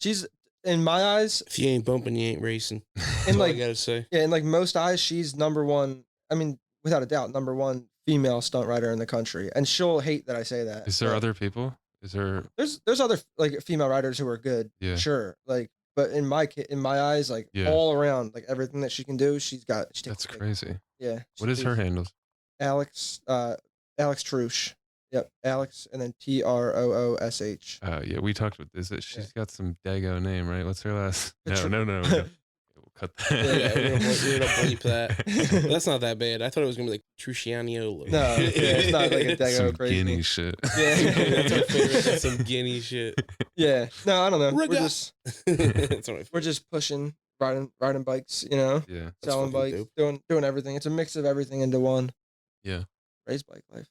She's in my eyes, If you ain't bumping, you ain't racing. That's and all I like gotta say. yeah, in like most eyes, she's number one. I mean, without a doubt, number one female stunt rider in the country. And she'll hate that I say that. Is there but other people? Is there There's other like female riders who are good. Yeah. Sure. Like, but in my eyes, like Yeah. all around, like everything that she can do, she takes That's the cake. crazy. Yeah. What is her handles? Alex Trush. Yep, Alex, and then Troosh. Yeah, we talked about this. She's got some Dago name, right? What's her last? Patr- No. We'll cut that. Yeah, we're gonna bleep that. But that's not that bad. I thought it was gonna be like Trusciano. No, yeah, it's not like a Dago Some crazy. Guinea shit. Yeah. That's our favorite. That's some guinea shit. Yeah, no, I don't know. Riga. We're That's just pushing, riding bikes, you know, Yeah. selling fucking bikes, dope. doing everything. It's a mix of everything into one. Yeah. Race bike life.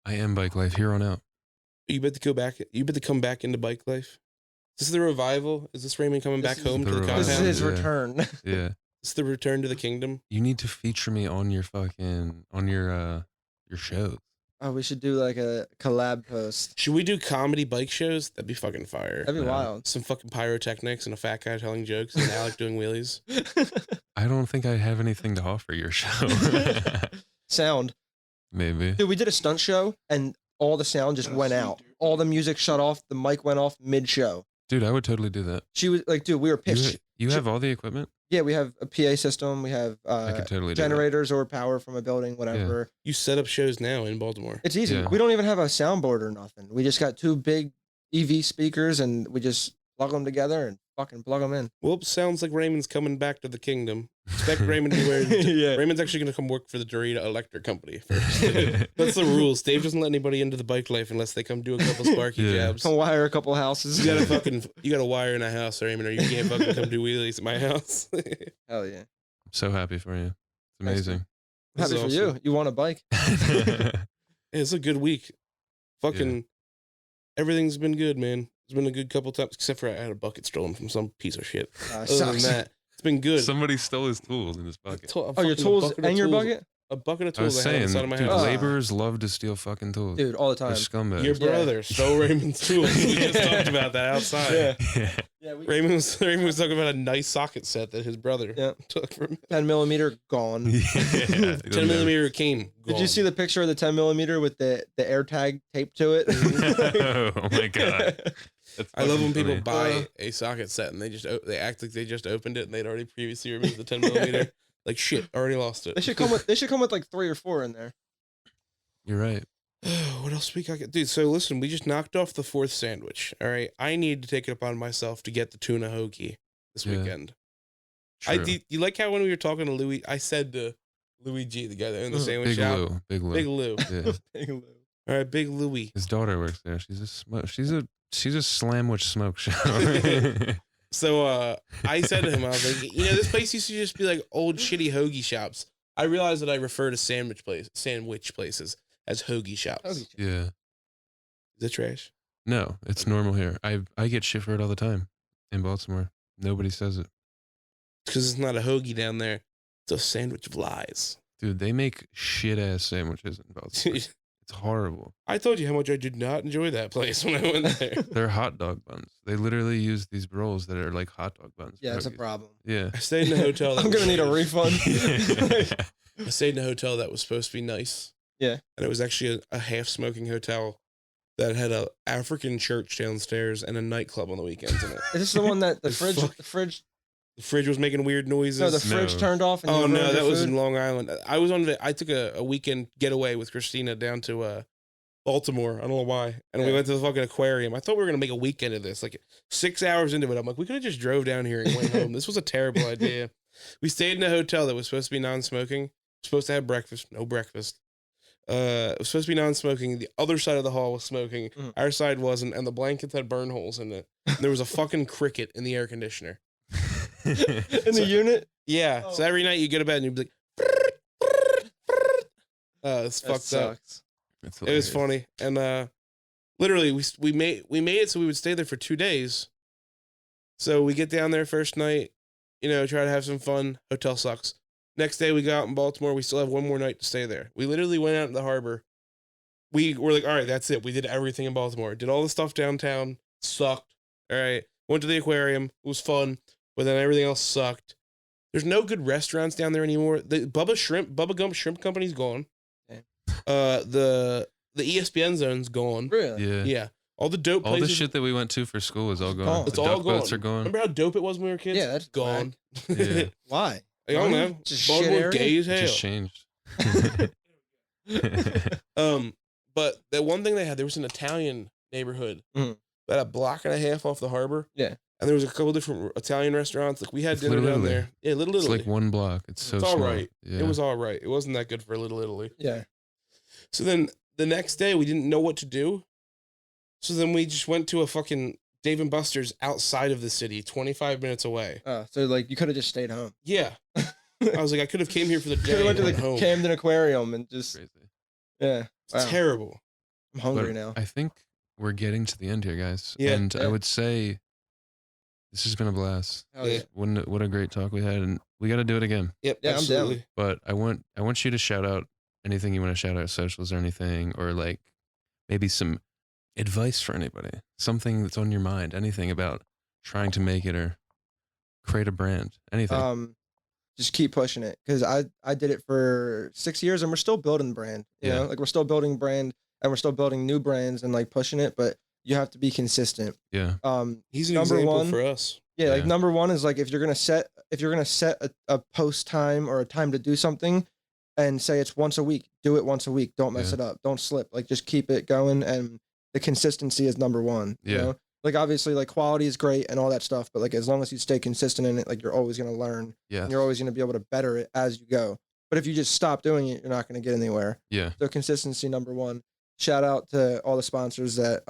I am bike life here on out. You bet to go back. You bet to come back into bike life. Is this the revival? Is this Raymond coming This back is home to the the revival. This is compound? his Yeah. return. Yeah. This is the return to the kingdom. You need to feature me on your shows. Oh, we should do like a collab post. Should we do comedy bike shows? That'd be fucking fire. That'd be wild. Some fucking pyrotechnics and a fat guy telling jokes and Alec doing wheelies. I don't think I have anything to offer your show. Sound. Maybe. Dude, we did a stunt show and all the sound just went out. All the music shut off. The mic went off mid-show. Dude, I would totally do that. She was like, dude, we were pitched. You have all the equipment? Yeah, we have a PA system. We have I could totally do generators or power from a building, whatever. You set up shows now in Baltimore. It's easy. Yeah. We don't even have a soundboard or nothing. We just got 2 big EV speakers and we just plug them together and fucking plug them in. Well, sounds like Raymond's coming back to the kingdom. Expect Raymond to be wearing. Yeah. Raymond's actually going to come work for the Derita Electric Company first. That's the rules. Dave doesn't let anybody into the bike life unless they come do a couple sparky Yeah. jabs. Come wire a couple houses. You got a wire in a house, Raymond, or you can't fucking come do wheelies at my house. Hell yeah. I'm so happy for you. It's Thanks, amazing. This Happy is for awesome. you. You want a bike? It's a good week. Fucking everything's been good, man. It's been a good couple times, except for I had a bucket stolen from some piece of shit. Other than Sucks. that, it's been good. Somebody stole his tools in his A bucket. to- a Oh, your fucking tools bucket of and your tools- bucket? A bucket of I was tools I had saying, inside of my dude, house. laborers love to steal fucking tools. Dude, all the They're time. scumbags. Your Yeah. brother stole Raymond's tools. We just talked about that outside. Yeah. Yeah. Yeah, we Raymond was talking about a nice socket set that his brother Yeah. took from him. 10 millimeter gone. Yeah. 10 millimeter came. Did you see the picture of the 10 millimeter with the air tag taped to it? Oh my god. That's I love when fucking people funny. buy a socket set and they act like they just opened it and they'd already previously removed the 10 millimeter. Like shit, already lost it. They should come with like 3 or 4 in there. You're right. What else we got? Dude, so listen, we just knocked off the 4th sandwich. All right, I need to take it upon myself to get the tuna hoagie this Yeah. weekend. True. You like how when we were talking to Louis, I said to Louis G, the guy that owned the sandwich Big shop, Lou. Big Lou. Big Lou. Yeah. Big Lou. All right, Big Louis. His daughter works there. She's a slamwich smoke shop. So I said to him, I was like, this place used to just be like old shitty hoagie shops. I realized that I refer to sandwich places as hoagie shops. Hoagie. Yeah. Is it trash? No, it's normal here. I get shit for it all the time in Baltimore. Nobody says it. Because it's not a hoagie down there. It's a sandwich of lies. Dude, they make shit ass sandwiches in Baltimore. Dude, It's horrible. I told you how much I did not enjoy that place when I went there. They're hot dog buns. They literally use these rolls that are like hot dog buns. Yeah, it's a hoagies. problem. Yeah. I stayed in a hotel. That I'm was gonna need a nice. refund. I stayed in a hotel that was supposed to be nice. Yeah. And it was actually a half smoking hotel that had a African church downstairs and a nightclub on the weekends in it. Is this the one that the It's fridge fuck- the fridge The fridge was making weird noises. no, the fridge No. turned off and you Oh ruined no, your that was food? in Long Island. I took a weekend getaway with Christina down to Baltimore. I don't know why. And we Yeah. went to the fucking aquarium. I thought we were gonna make a weekend of this. Like 6 hours into it, I'm like, we could have just drove down here and went home. This was a terrible idea. We stayed in a hotel that was supposed to be non-smoking. Supposed to have breakfast. No breakfast. It was supposed to be non-smoking. The other side of the hall was smoking. Mhm. Our side wasn't, and the blankets had burn holes in it. And there was a fucking cricket in the air conditioner. in the unit. Yeah. Oh. So every night you go to bed and you'd be like, it's That fucked up. sucks. It's It was hilarious. funny, and literally we made it so we would stay there for 2 days. So we get down there first night, try to have some fun. Hotel sucks. Next day we go out in Baltimore. We still have one more night to stay there. We literally went out in the harbor. We were like, all right, that's it. We did everything in Baltimore. Did all the stuff downtown. Sucked. All right. Went to the aquarium. It was fun, but then everything else sucked. There's no good restaurants down there anymore. The Bubba Gump Shrimp Company's gone. Okay. The ESPN zone's gone. Really? Yeah. Yeah. All the dope All the places. shit that we went to for school is all gone. gone. The It's all duck gone. boats are gone. Remember how dope it was when we were kids? Yeah, that's gone. Yeah. Why? I don't know. Just Baltimore shit gay as It hell. just changed. But the one thing they had, there was an Italian neighborhood Mhm. about a block and a half off the harbor. Yeah. And there was a couple different Italian restaurants. Like we had It's dinner Little down Italy. there. Yeah, Little It's Italy. like one block. It's so It's all small. right. Yeah. It was all right. It wasn't that good for Little Italy. Yeah. So then the next day we didn't know what to do. So then we just went to a fucking Dave and Buster's outside of the city, 25 minutes away. So like you could have just stayed home. Yeah. I was like, I could have came here for the Could day have went to and the home. Camden Aquarium and just Crazy. yeah. It's Wow. terrible. I'm hungry But now. I think we're getting to the end here, guys. Yeah. And Yeah. I would say this has been a blast. Hell yeah. What a great talk we had, and we got to do it again. Yep. Yeah, I'm down. absolutely. But I want you to shout out anything you want to shout out socials or anything, or like maybe some advice for anybody, something that's on your mind, anything about trying to make it or create a brand, anything. Just keep pushing it, because I did it for 6 years and we're still building the brand. You know, like we're still building brand and we're still building new brands and like pushing it, but you have to be consistent. Yeah. He's an example for us. Yeah, like number one is like if you're gonna set a post time or a time to do something, and say it's once a week, do it once a week. Don't mess it up. Don't slip. Like just keep it going, and the consistency is number one. You know? Like obviously like quality is great and all that stuff, but like as long as you stay consistent in it, like you're always gonna learn. Yeah. And you're always gonna be able to better it as you go. But if you just stop doing it, you're not gonna get anywhere. Yeah. So consistency number one. Shout out to all the sponsors that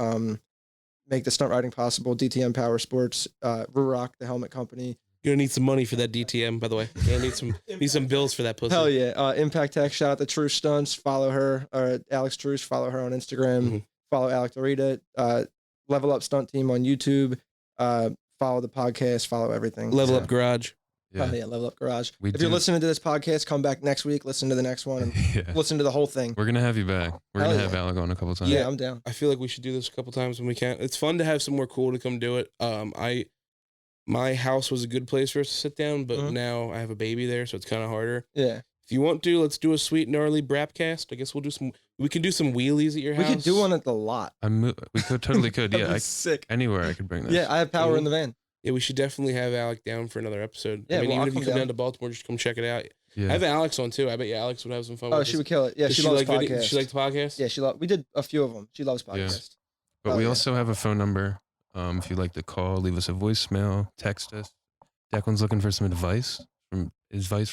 make the stunt riding possible. DTM Power Sports, Ruroc, the helmet company. You're gonna need some money for that DTM, by the way. You're gonna need some bills for that pussy. Hell yeah. Impact Tech, shout out to Truce Stunts. Follow her, Alex Truce, follow her on Instagram. Mm-hmm. Follow Alec Derita. Level Up Stunt Team on YouTube. Follow the podcast, follow everything. Level Up Garage. Yeah. Level Up Garage. If you're listening to this podcast, come back next week, listen to the next one, and listen to the whole thing. We're gonna have you back. We're gonna have Alec on a couple times. Yeah, I'm down. I feel like we should do this a couple times when we can. It's fun to have somewhere cool to come do it. My house was a good place for us to sit down, but now I have a baby there, so it's kind of harder. Yeah. If you want to, let's do a sweet gnarly brapcast. I guess we can do some wheelies at your house. We could do one at the lot. We totally could. Yeah. Sick. Anywhere I could bring this. Yeah, I have power in the van. Yeah, we should definitely have Alec down for another episode. Yeah, I mean, even if you come down to Baltimore, just come check it out. Yeah. I have Alex on too. I bet you Alex would have some fun with she would kill it. Yeah, she loves podcasts. She likes podcasts? Yeah, we did a few of them. She loves podcasts. Yeah. But we also have a phone number. If you'd like to call, leave us a voicemail, text us. Declan's looking for some advice for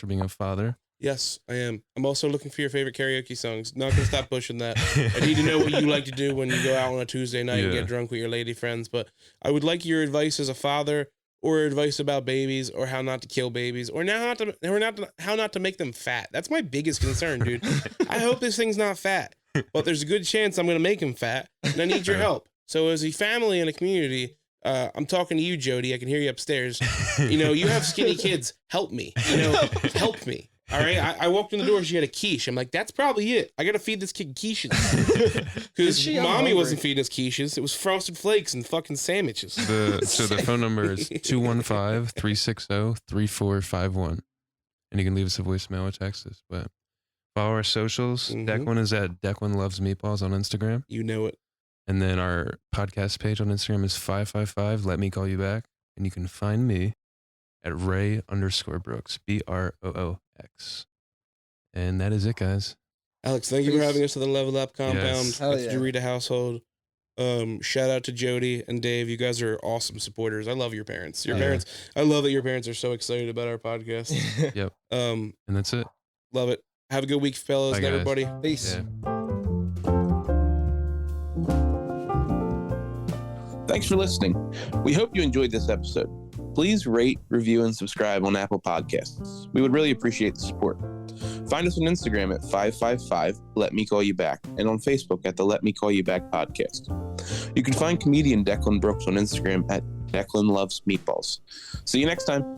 being a father. Yes, I am. I'm also looking for your favorite karaoke songs. Not going to stop pushing that. I need to know what you like to do when you go out on a Tuesday night and get drunk with your lady friends. But I would like your advice as a father, or advice about babies, or how not to kill babies, or how not to make them fat. That's my biggest concern, dude. I hope this thing's not fat, but there's a good chance I'm going to make him fat, and I need your help. So as a family and a community, I'm talking to you, Jody. I can hear you upstairs. You know, you have skinny kids. Help me. You know, help me. All right. I walked in the door. She had a quiche. I'm like, that's probably it. I got to feed this kid quiches. Because mommy wasn't feeding us quiches. It was Frosted Flakes and fucking sandwiches. So the phone number is 215-360-3451. And you can leave us a voicemail or text us. But follow our socials. Declan is at Declan Loves Meatballs on Instagram. You know it. And then our podcast page on Instagram is 555 Let Me Call You Back. And you can find me at Ray_Brooks, BROOX. And that is it, guys. Alex, thank you for having us at the Level Up compound at the Derita household. Shout out to Jody and Dave. You guys are awesome supporters. I love your parents. I love that your parents are so excited about our podcast. Yep. And that's it. Love it. Have a good week, fellas. Bye, and everybody. Peace. Yeah. Thanks for listening. We hope you enjoyed this episode. Please rate, review, and subscribe on Apple Podcasts. We would really appreciate the support. Find us on Instagram at 555 Let Me Call You Back, and on Facebook at the Let Me Call You Back podcast. You can find comedian Declan Brooks on Instagram at Declan Loves Meatballs. See you next time.